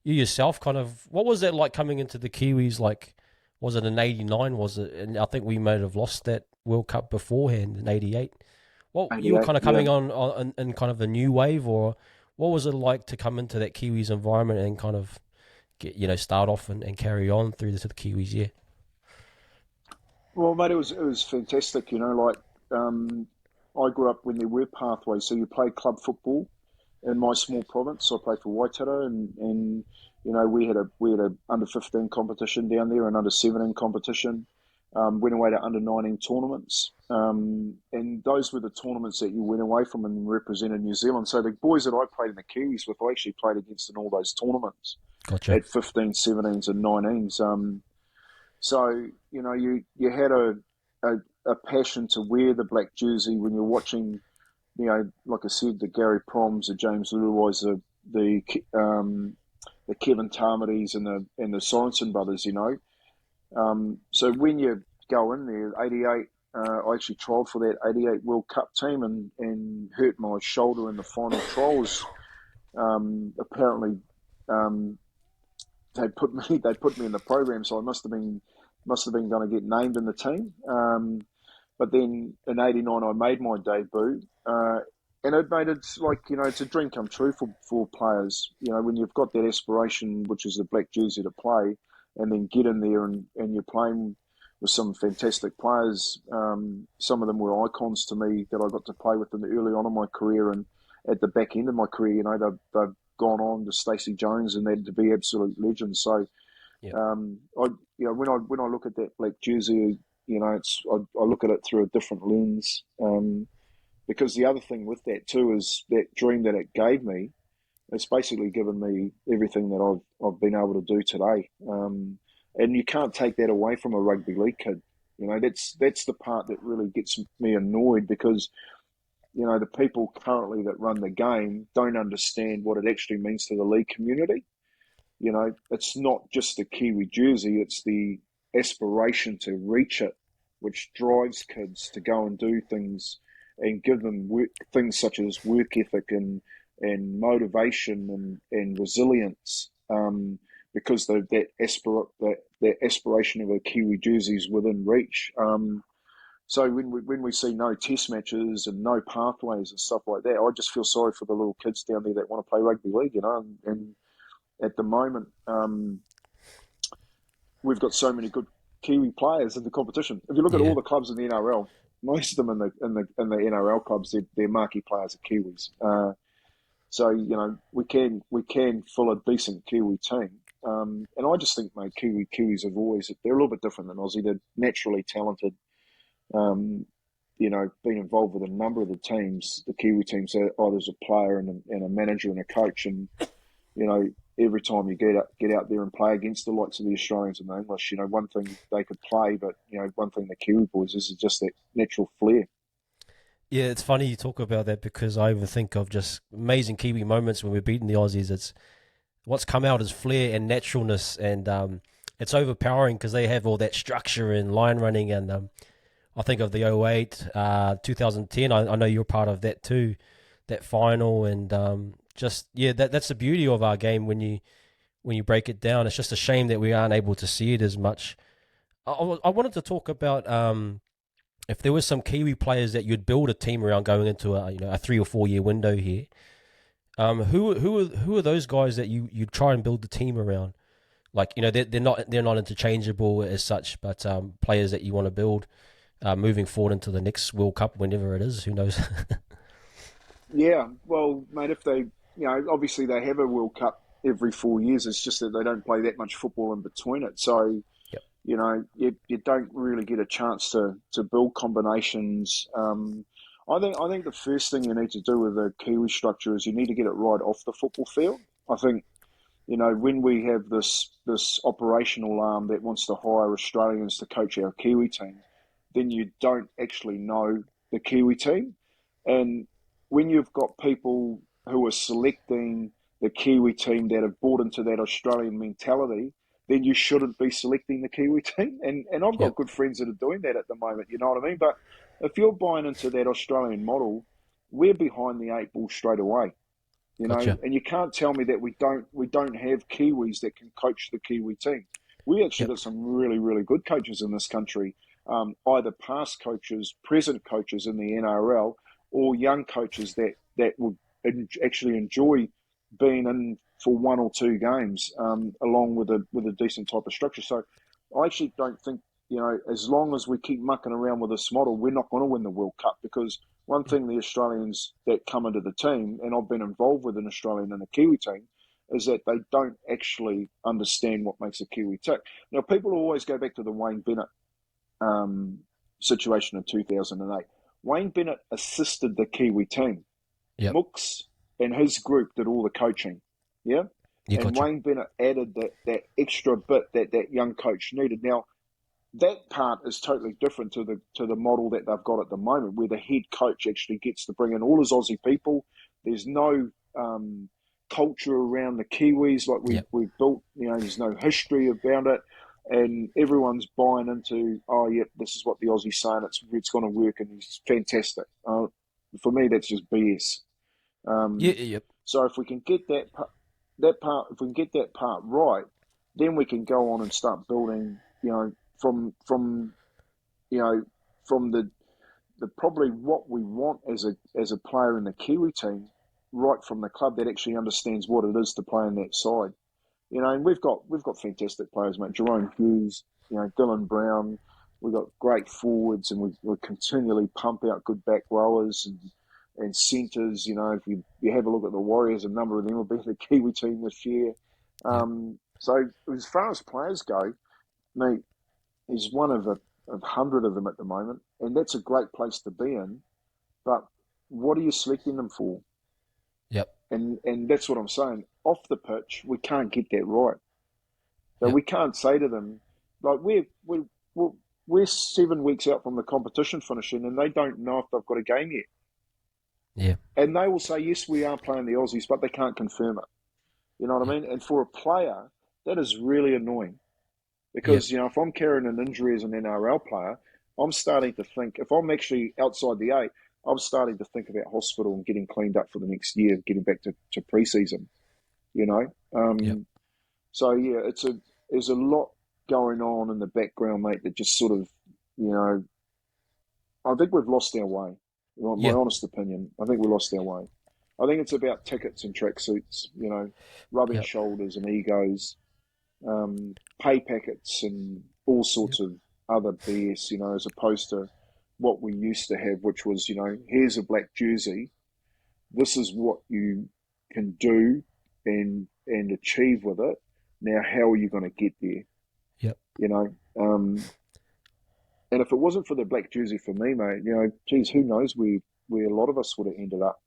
you yourself kind of, what was that like coming into the Kiwis? Like, was it in '89? Was it? And I think we might have lost that World Cup beforehand in '88. Well, you were 88, kind of yeah. coming on in kind of a new wave, or what was it like to come into that Kiwis environment and kind of get, start off and carry on through to the Kiwis? Yeah. Well, mate, it was fantastic. I grew up when there were pathways, so you played club football in my small province. I played for Waitara, and we had a under 15 competition down there, and under 17 competition. Went away to under 19 tournaments, and those were the tournaments that you went away from and represented New Zealand. So the boys that I played in the Kiwis with, I actually played against in all those tournaments Gotcha. at 15s, 17s, and 19s. So you had a passion to wear the black jersey when you're watching. Like I said, the Gary Proms, the James Luais, the Kevin Tarmadis, and the Sorensen brothers. So when you go in there, '88, I actually trialled for that '88 World Cup team and hurt my shoulder in the final trials. Apparently, they put me in the program, so I must have been going to get named in the team. But then in '89, I made my debut, and it made it like it's a dream come true for players. When you've got that aspiration, which is the black jersey to play, and then get in there and you're playing with some fantastic players. Some of them were icons to me that I got to play with them early on in my career, and at the back end of my career, they've gone on to Stacey Jones and they're to be absolute legends. So, Yeah. when I look at that black jersey, I look at it through a different lens. Because the other thing with that too is that dream that it gave me. It's basically given me everything that I've been able to do today. And you can't take that away from a rugby league kid. That's the part that really gets me annoyed, because the people currently that run the game don't understand what it actually means to the league community. It's not just the Kiwi jersey, it's the aspiration to reach it, which drives kids to go and do things and give them things such as work ethic and motivation and resilience, because that aspiration of a Kiwi jersey is within reach. So when we see no test matches and no pathways and stuff like that, I just feel sorry for the little kids down there that want to play rugby league, and at the moment, we've got so many good Kiwi players in the competition. If you look at all the clubs in the NRL, most of them in the NRL clubs, their marquee players are Kiwis. So we can fill a decent Kiwi team, and I just think, mate, Kiwis have they're a little bit different than Aussie. They're naturally talented. Been involved with a number of the teams, the Kiwi teams, either as a player and a manager and a coach, and every time you get out there and play against the likes of the Australians and the English, one thing they could play, but one thing the Kiwi boys is just that natural flair. Yeah, it's funny you talk about that, because I even think of just amazing Kiwi moments when we're beating the Aussies. It's what's come out is flair and naturalness, and it's overpowering because they have all that structure and line running. And I think of the 08, 2010. I know you're part of that too, that final, and that's the beauty of our game when you break it down. It's just a shame that we aren't able to see it as much. I wanted to talk about if there was some Kiwi players that you'd build a team around going into a 3 or 4 year window here. Who are those guys that you try and build the team around? Like, they're not interchangeable as such, but players that you want to build moving forward into the next World Cup, whenever it is. Who knows? Yeah, well, mate, if they, obviously they have a World Cup every 4 years. It's just that they don't play that much football in between it. So, Yep. You don't really get a chance to build combinations. I think the first thing you need to do with the Kiwi structure is you need to get it right off the football field. I think, when we have this operational arm that wants to hire Australians to coach our Kiwi team, then you don't actually know the Kiwi team. And when you've got people who are selecting the Kiwi team that have bought into that Australian mentality, then you shouldn't be selecting the Kiwi team. And I've got Yep. good friends that are doing that at the moment, you know what I mean? But if you're buying into that Australian model, we're behind the 8 ball straight away. Gotcha. And you can't tell me that we don't have Kiwis that can coach the Kiwi team. We actually Yep. got some really, really good coaches in this country, either past coaches, present coaches in the NRL, or young coaches that would actually enjoy being in for 1 or 2 games, along with a decent type of structure. So I actually don't think, as long as we keep mucking around with this model, we're not going to win the World Cup, because one thing the Australians that come into the team, and I've been involved with an Australian and a Kiwi team, is that they don't actually understand what makes a Kiwi tick. Now, people always go back to the Wayne Bennett situation in 2008. Wayne Bennett assisted the Kiwi team. Yep. Mooks and his group did all the coaching. Yeah? Yeah, And gotcha. Wayne Bennett added that extra bit that young coach needed. Now, that part is totally different to the model that they've got at the moment, where the head coach actually gets to bring in all his Aussie people. There's no culture around the Kiwis like we've built. There's no history about it, and everyone's buying into, oh, yeah, this is what the Aussie's saying. It's going to work, and he's fantastic. For me, that's just BS. Yep. So if we can get that part, if we can get that part right, then we can go on and start building. From the probably what we want as a player in the Kiwi team, right from the club that actually understands what it is to play on that side. And we've got fantastic players, mate. Jerome Hughes, Dylan Brown, we've got great forwards, and we continually pump out good back rowers and centres. You know, if you have a look at the Warriors, a number of them will be the Kiwi team this year. Yep. So as far as players go, mate, he's one of a 100 of them at the moment, and that's a great place to be in. But what are you selecting them for? Yep. And that's what I'm saying. Off the pitch, we can't get that right. So Yep. we can't say to them, like, we're 7 weeks out from the competition finishing, and they don't know if they've got a game yet. Yeah. And they will say, yes, we are playing the Aussies, but they can't confirm it. You know what I mean? And for a player, that is really annoying. Because, Yep. if I'm carrying an injury as an NRL player, I'm starting to think, if I'm actually outside the eight, I'm starting to think about hospital and getting cleaned up for the next year, getting back to pre-season, you know? Yep. So, yeah, there's a lot going on in the background, mate, that just sort of, I think we've lost our way. My Yeah. honest opinion, I think we lost our way. I think it's about tickets and tracksuits, rubbing Yep. shoulders and egos, pay packets and all sorts Yep. of other BS, as opposed to what we used to have, which was, here's a black jersey. This is what you can do and achieve with it. Now, how are you going to get there? Yep. And if it wasn't for the black jersey for me, mate, geez, who knows where a lot of us would have ended up.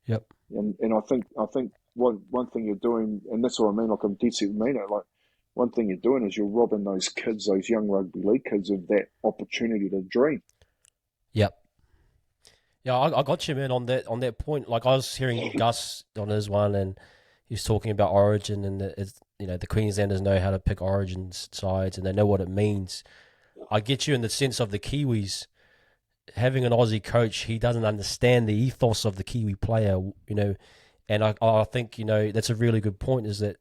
Yep. And I think one thing you're doing, and that's what I mean, like I'm dead set mean it, like one thing you're doing is you're robbing those kids, those young rugby league kids, of that opportunity to dream. Yep. Yeah, I got you, man, on that point. Like I was hearing Gus on his one, and he was talking about Origin, and the Queenslanders know how to pick Origin sides, and they know what it means. I get you in the sense of the Kiwis having an Aussie coach. He doesn't understand the ethos of the Kiwi player, and I think that's a really good point. Is that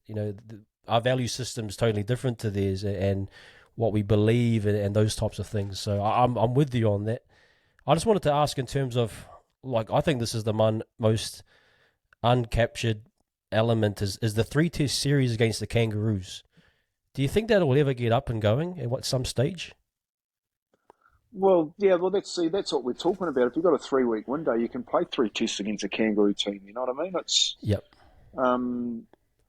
our value system is totally different to theirs, and what we believe and those types of things. So I'm with you on that. I just wanted to ask in terms of, like, I think this is the most uncaptured element is the 3-test series against the Kangaroos. Do you think that will ever get up and going at some stage? Well, yeah, that's what we're talking about. If you've got a 3 week window, you can play 3 tests against a Kangaroo team. You know what I mean? Yep.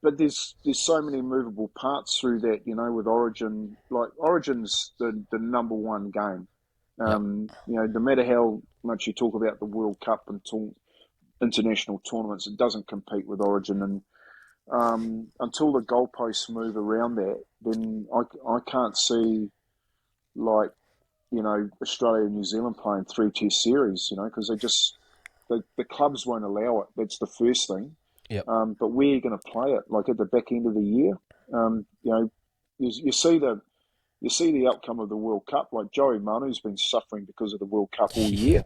But there's so many movable parts through that. With Origin, like Origin's the number one game. Yep. No matter how much you talk about the World Cup and international tournaments, it doesn't compete with Origin. And until the goalposts move around that, then I can't see, like, Australia and New Zealand playing 3-test series, because the clubs won't allow it. That's the first thing. Yep. But where are you going to play it? Like at the back end of the year? You see the outcome of the World Cup. Like Joey Manu's been suffering because of the World Cup all year.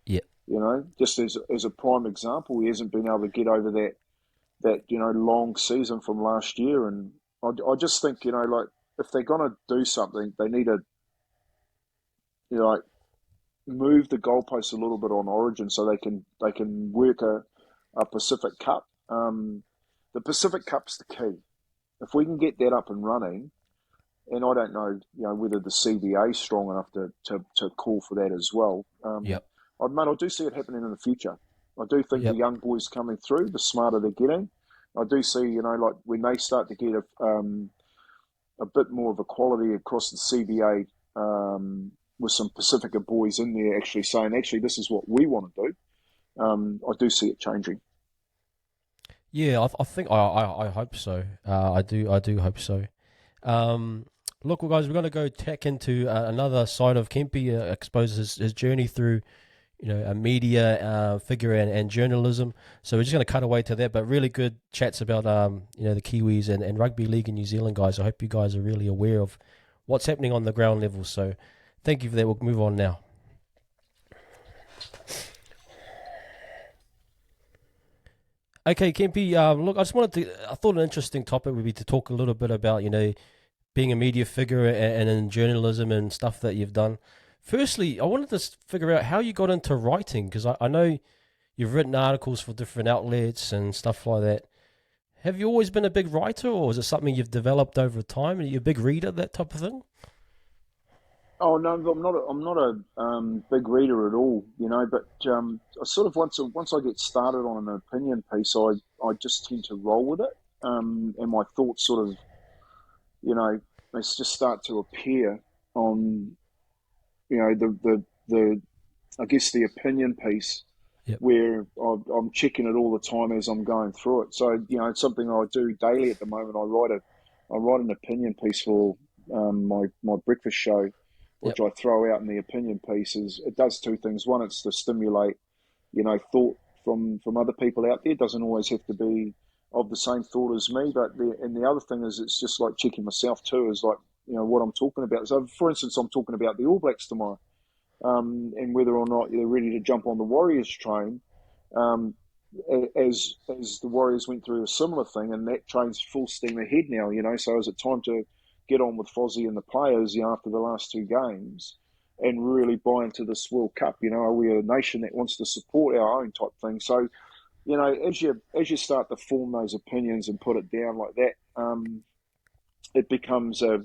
Yep. Just as a prime example, he hasn't been able to get over that long season from last year. And I just think, like, if they're going to do something, they need to, like, move the goalposts a little bit on Origin so they can work a Pacific Cup. The Pacific Cup's the key. If we can get that up and running, and I don't know, whether the CBA is strong enough to call for that as well. Yep. I do see it happening in the future. I do think the young boys coming through, the smarter they're getting. I do see, like when they start to get a bit more of a quality across the CBA, with some Pacifica boys in there actually saying, this is what we want to do. I do see it changing. Yeah, I think I hope so. I do hope so. Look, well, guys, we're going to go tack into another side of Kempy. I suppose his journey through, a media figure and journalism. So we're just going to cut away to that. But really good chats about the Kiwis and rugby league in New Zealand, guys. I hope you guys are really aware of what's happening on the ground level. So thank you for that. We'll move on now. Okay, Kempy. Look, I thought an interesting topic would be to talk a little bit about, being a media figure and in journalism and stuff that you've done. Firstly, I wanted to figure out how you got into writing, because I know you've written articles for different outlets and stuff like that. Have you always been a big writer, or is it something you've developed over time? Are you a big reader, that type of thing? Oh no, I'm not a big reader at all, But I sort of once I get started on an opinion piece, I just tend to roll with it, and my thoughts sort of, you know, they just start to appear on, the I guess the opinion piece Yep. where I'm checking it all the time as I'm going through it. So it's something I do daily at the moment. I write an opinion piece for my breakfast show, Yep. which I throw out in the opinion pieces. It does two things. One, it's to stimulate thought from other people out there. It doesn't always have to be of the same thought as me, but the other thing is it's just like checking myself too. Is like what I'm talking about. So for instance, I'm talking about the All Blacks tomorrow, and whether or not they're ready to jump on the Warriors train. Um, as the Warriors went through a similar thing, and that train's full steam ahead now. So is it time to get on with Fozzie and the players? After the last two games, and really buy into this World Cup. Are we a nation that wants to support our own type thing? So, as you start to form those opinions and put it down like that, it becomes a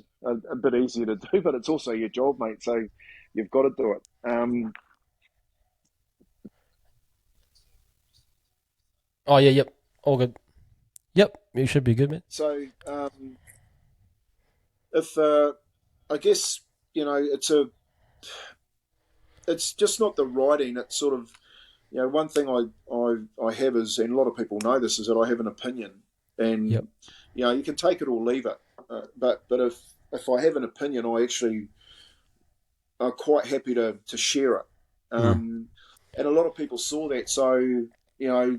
bit easier to do. But it's also your job, mate. So you've got to do it. Oh yeah. Yep. All good. Yep. You should be good, man. So if I guess it's just not the writing. It's sort of one thing I have is, and a lot of people know this, is that I have an opinion, Yep. and you can take it or leave it. But if I have an opinion, I actually are quite happy to share it. Mm. And a lot of people saw that. So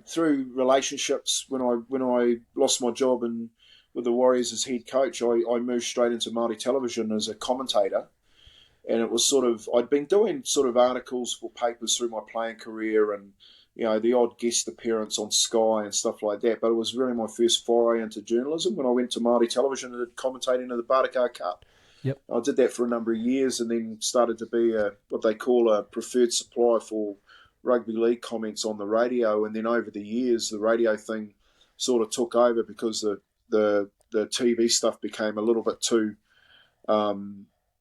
through relationships, when I lost my job and with the Warriors as head coach, I moved straight into Māori television as a commentator. And it was sort of, I'd been doing sort of articles for papers through my playing career, and the odd guest appearance on Sky and stuff like that. But it was really my first foray into journalism when I went to Māori television and did commentating in the Baraka Cup. Yep. I did that for a number of years, and then started to be what they call a preferred supplier for rugby league comments on the radio. And then over the years, the radio thing sort of took over because the TV stuff became a little bit too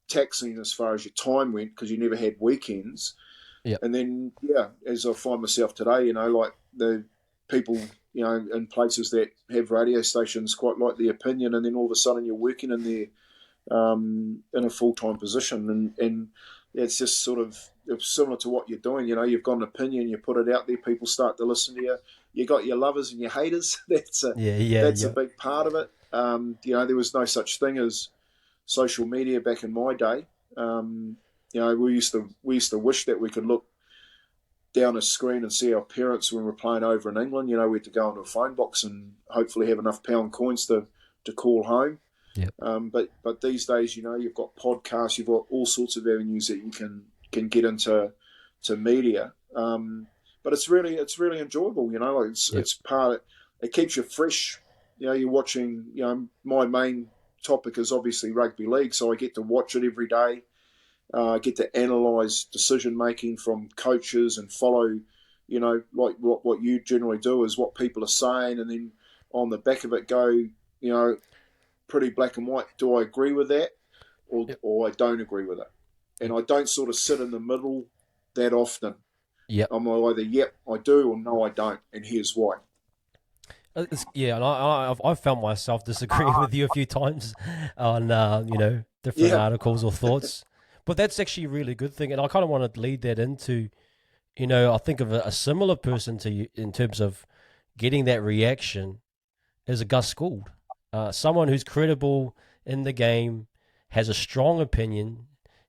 taxing as far as your time went, because you never had weekends. Yep. And then, as I find myself today, like the people, in places that have radio stations quite like the opinion, and then all of a sudden you're working in there in a full-time position. And it's just sort of similar to what you're doing. You've got an opinion, you put it out there, people start to listen to you. You got your lovers and your haters. That's a Yeah. Yeah. that's a Yeah. big part of it. There was no such thing as social media back in my day. We used to wish that we could look down a screen and see our parents when we're playing over in England. We had to go into a phone box and hopefully have enough pound coins to call home. Yep. But these days, you've got podcasts, you've got all sorts of avenues that you can get into media. But it's really enjoyable. It's part. It keeps you fresh. You're watching. My main topic is obviously rugby league, so I get to watch it every day. I get to analyse decision making from coaches and follow, like what you generally do is what people are saying, and then on the back of it go, pretty black and white. Do I agree with that, or I don't agree with it? And I don't sort of sit in the middle that often. Yep. I'm either yep I do, or no I don't, and here's why. Yeah, and I've found myself disagreeing with you a few times on different Yeah, articles or thoughts, but that's actually a really good thing, and I kind of want to lead that into, I think of a similar person to you in terms of getting that reaction as a Gus Gould, someone who's credible in the game, has a strong opinion,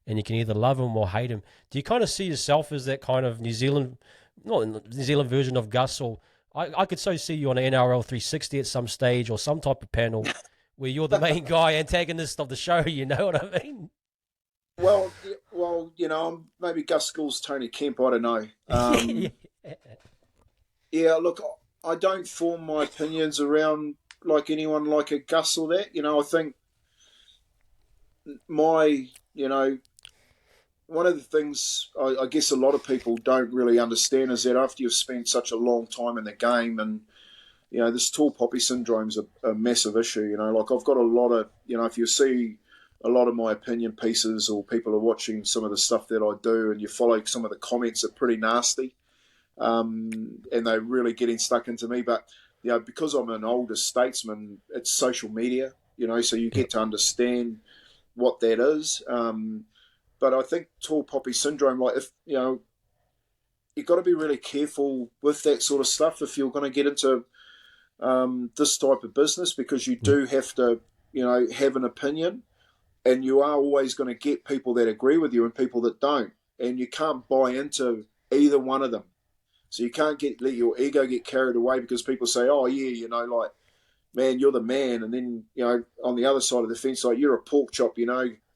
and you can either love him or hate him. Do you kind of see yourself as that kind of New Zealand version of Gus, or I could so see you on an NRL 360 at some stage or some type of panel where you're the main guy, antagonist of the show. You know what I mean? well, I'm maybe Gus School's Tony Kemp. I don't know. Yeah. Yeah, look, I don't form my opinions around like anyone like a Gus or that. I think my, one of the things I guess a lot of people don't really understand is that after you've spent such a long time in the game, and this tall poppy syndrome's a massive issue. Like I've got a lot of, if you see a lot of my opinion pieces, or people are watching some of the stuff that I do, and you follow some of the comments are pretty nasty, and they're really getting stuck into me. But because I'm an older statesman, it's social media, so you Yep. get to understand what that is. But I think tall poppy syndrome, like if you've got to be really careful with that sort of stuff if you're going to get into this type of business, because you Yep. do have to, have an opinion, and you are always going to get people that agree with you and people that don't, and you can't buy into either one of them. So you can't let your ego get carried away because people say, "Oh yeah, like, man, you're the man," and then on the other side of the fence, like, you're a pork chop, you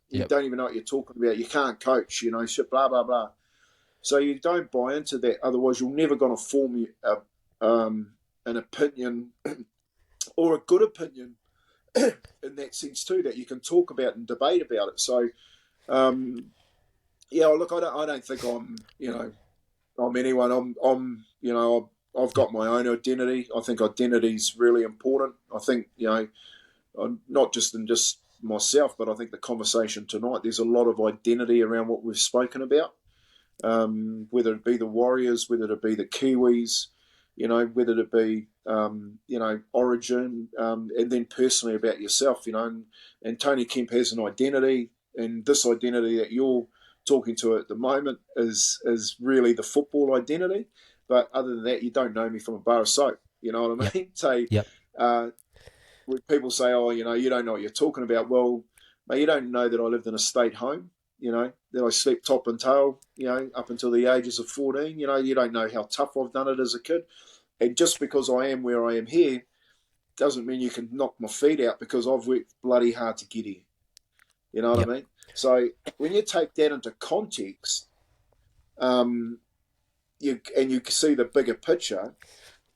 Yep. don't even know what you're talking about. You can't coach, shit, blah blah blah. So you don't buy into that. Otherwise, you're never going to form an opinion or a good opinion in that sense too, that you can talk about and debate about it. So look, I don't think I'm anyone. I've got my own identity. I think identity is really important. I think not just in just myself, but I think the conversation tonight, there's a lot of identity around what we've spoken about. Whether it be the Warriors, whether it be the Kiwis, whether it be, origin, and then personally about yourself, and Tony Kemp has an identity, and this identity that you're talking to at the moment is really the football identity. But other than that, you don't know me from a bar of soap. You know what I Yep. mean? So Yep. when people say, "Oh, you don't know what you're talking about," well, mate, you don't know that I lived in a state home. That I slept top and tail, up until the ages of 14. You don't know how tough I've done it as a kid. And just because I am where I am here doesn't mean you can knock my feet out, because I've worked bloody hard to get here. You know what Yep. I mean? So when you take that into context, you see the bigger picture,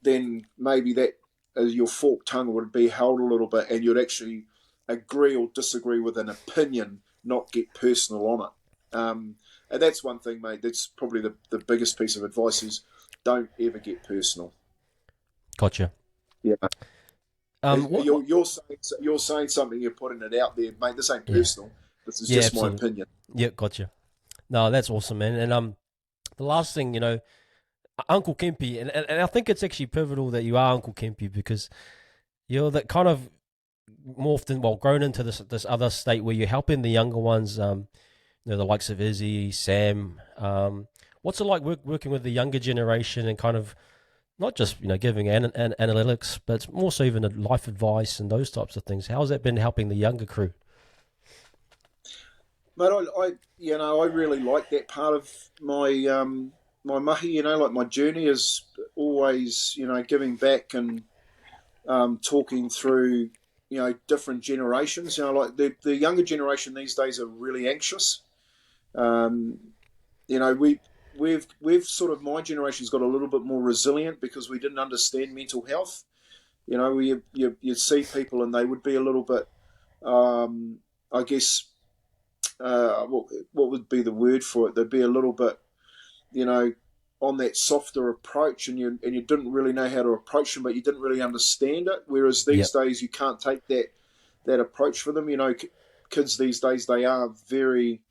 then maybe that your forked tongue would be held a little bit, and you'd actually agree or disagree with an opinion, not get personal on it. And that's one thing, mate. That's probably the biggest piece of advice is don't ever get personal. Gotcha. Yeah. What? You're saying something. You're putting it out there, mate. This ain't Yeah. personal. This is Yeah. just my Absolutely. opinion. Yeah. Gotcha. No, that's awesome, man. And the last thing, Uncle Kempy, and I think it's actually pivotal that you are Uncle Kempy, because you're that kind of morphed in, well, grown into this other state where you're helping the younger ones, the likes of Izzy, Sam. What's it like working with the younger generation, and kind of not just giving analytics, but it's more so even life advice and those types of things. How's that been helping the younger crew? But I really like that part of my mahi. Like, my journey is always, giving back and talking through, different generations. Like the younger generation these days are really anxious. Um, we've sort of, my generation's got a little bit more resilient because we didn't understand mental health. You see people and they would be a little bit, I guess, what would be the word for it? They'd be a little bit, you know, on that softer approach, and you didn't really know how to approach them, but you didn't really understand it. Whereas these Yep. days you can't take that approach for them. Kids these days, they are very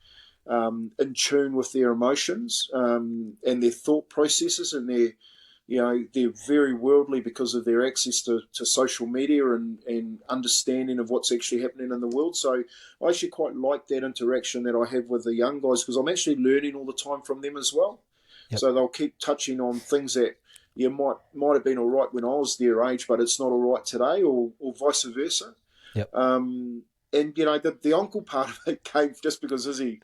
in tune with their emotions, and their thought processes, and they're very worldly because of their access to social media and understanding of what's actually happening in the world. So I actually quite like that interaction that I have with the young guys, because I'm actually learning all the time from them as well. Yep. So they'll keep touching on things that you might have been all right when I was their age, but it's not all right today, or vice versa. Yep. And the uncle part of it came just because Izzy,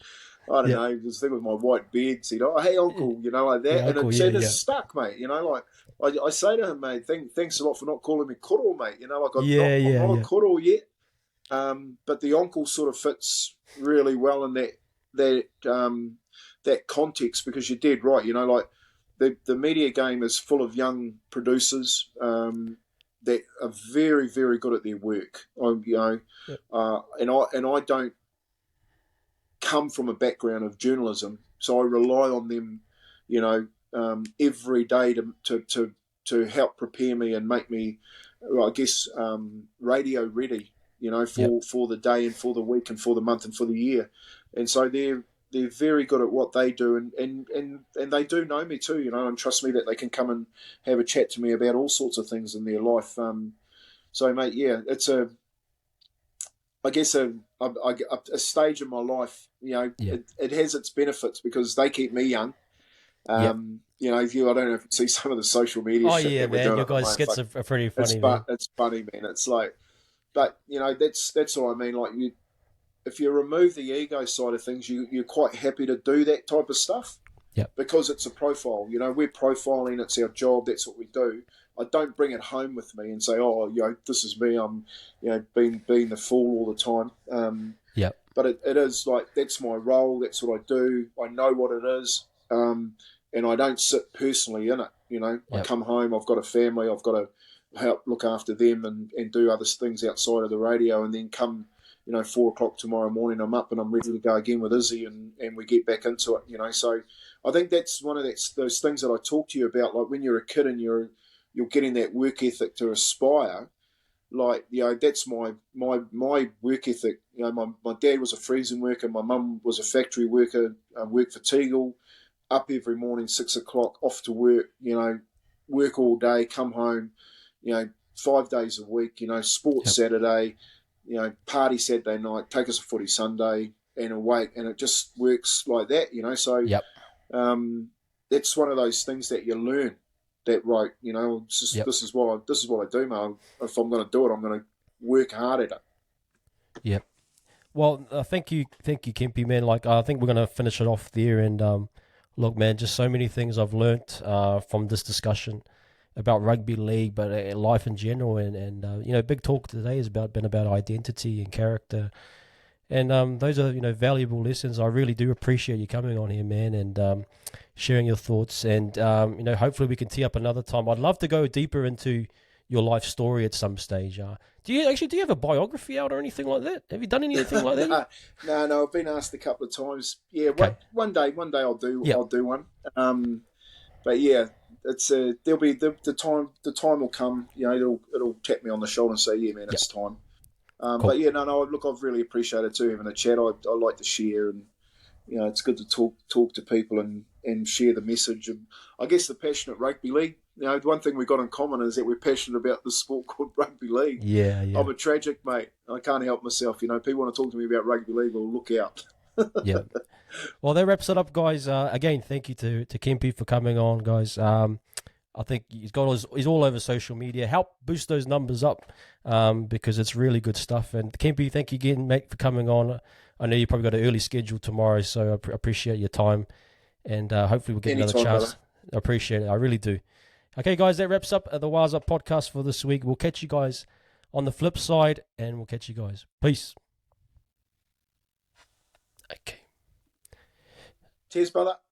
I don't Yep. know, this thing with my white beard, said, "Oh, hey, uncle," like Yeah, that, and uncle. it Yeah. said it's Yeah. stuck, mate. Like, I say to him, mate, thanks a lot for not calling me kuro, mate. Like, Yeah. I'm Yeah. not a Yeah. kuro yet. But the uncle sort of fits really well in that context, because you're dead right. Like, the media game is full of young producers that are very, very good at their work. Yep. And I don't come from a background of journalism, so I rely on them, every day to help prepare me and make me, well, I guess, radio ready. for the day and for the week and for the month and for the year. And so they're very good at what they do, and they do know me too, and trust me that they can come and have a chat to me about all sorts of things in their life. So, mate, yeah, it's a stage in my life. It has its benefits because they keep me young. I don't know if you see some of the social media. Oh shit yeah, that we're man, doing your at the guys' moment. skits are pretty funny, man. It's funny, man. It's like, but that's what I mean. Like if you remove the ego side of things, you're quite happy to do that type of stuff. Yeah. Because it's a profile. We're profiling. It's our job. That's what we do. I don't bring it home with me and say, "Oh, this is me. I'm, being the fool all the time." But it is like that's my role. That's what I do. I know what it is, and I don't sit personally in it. I come home. I've got a family. I've got to help look after them and do other things outside of the radio, and then come 4 o'clock tomorrow morning, I'm up and I'm ready to go again with Izzy, and we get back into it, So I think that's one of those things that I talk to you about, like when you're a kid and you're getting that work ethic to aspire, like, that's my work ethic. My dad was a freezing worker, my mum was a factory worker, worked for Teagle, up every morning, 6 o'clock, off to work, work all day, come home, 5 days a week, sports Saturday, party Saturday night, take us a footy Sunday, and away, and it just works like that, So that's one of those things that you learn. That right, this is what I do, man. If I'm going to do it, I'm going to work hard at it. Yep. Well, thank you, Kempy, man. Like, I think we're going to finish it off there. And look, man, just so many things I've learnt from this discussion about rugby league, but life in general. And big talk today has been about identity and character. And those are, valuable lessons. I really do appreciate you coming on here, man, and sharing your thoughts. And, hopefully we can tee up another time. I'd love to go deeper into your life story at some stage. Do you have a biography out or anything like that? Have you done anything like that? No. I've been asked a couple of times. Yeah, okay. one day I'll do. Yep. I'll do one. But yeah, it's there'll be the time. The time will come. It'll tap me on the shoulder and say, "Yeah, man, it's time." Cool. But yeah, no. Look, I've really appreciated too having a chat. I like to share, and it's good to talk to people and share the message. And I guess the passionate rugby league. The one thing we've got in common is that we're passionate about the sport called rugby league. Yeah. I'm a tragic, mate. I can't help myself. People want to talk to me about rugby league. Well, look out. Yeah. Well, that wraps it up, guys. Again, thank you to Kempy for coming on, guys. I think he's all over social media. Help boost those numbers up because it's really good stuff. And Kempy, thank you again, mate, for coming on. I know you probably got an early schedule tomorrow, so I appreciate your time. And hopefully we'll get another chance. Brother. I appreciate it. I really do. Okay, guys, that wraps up the Wires Up podcast for this week. We'll catch you guys on the flip side, and we'll catch you guys. Peace. Okay. Cheers, brother.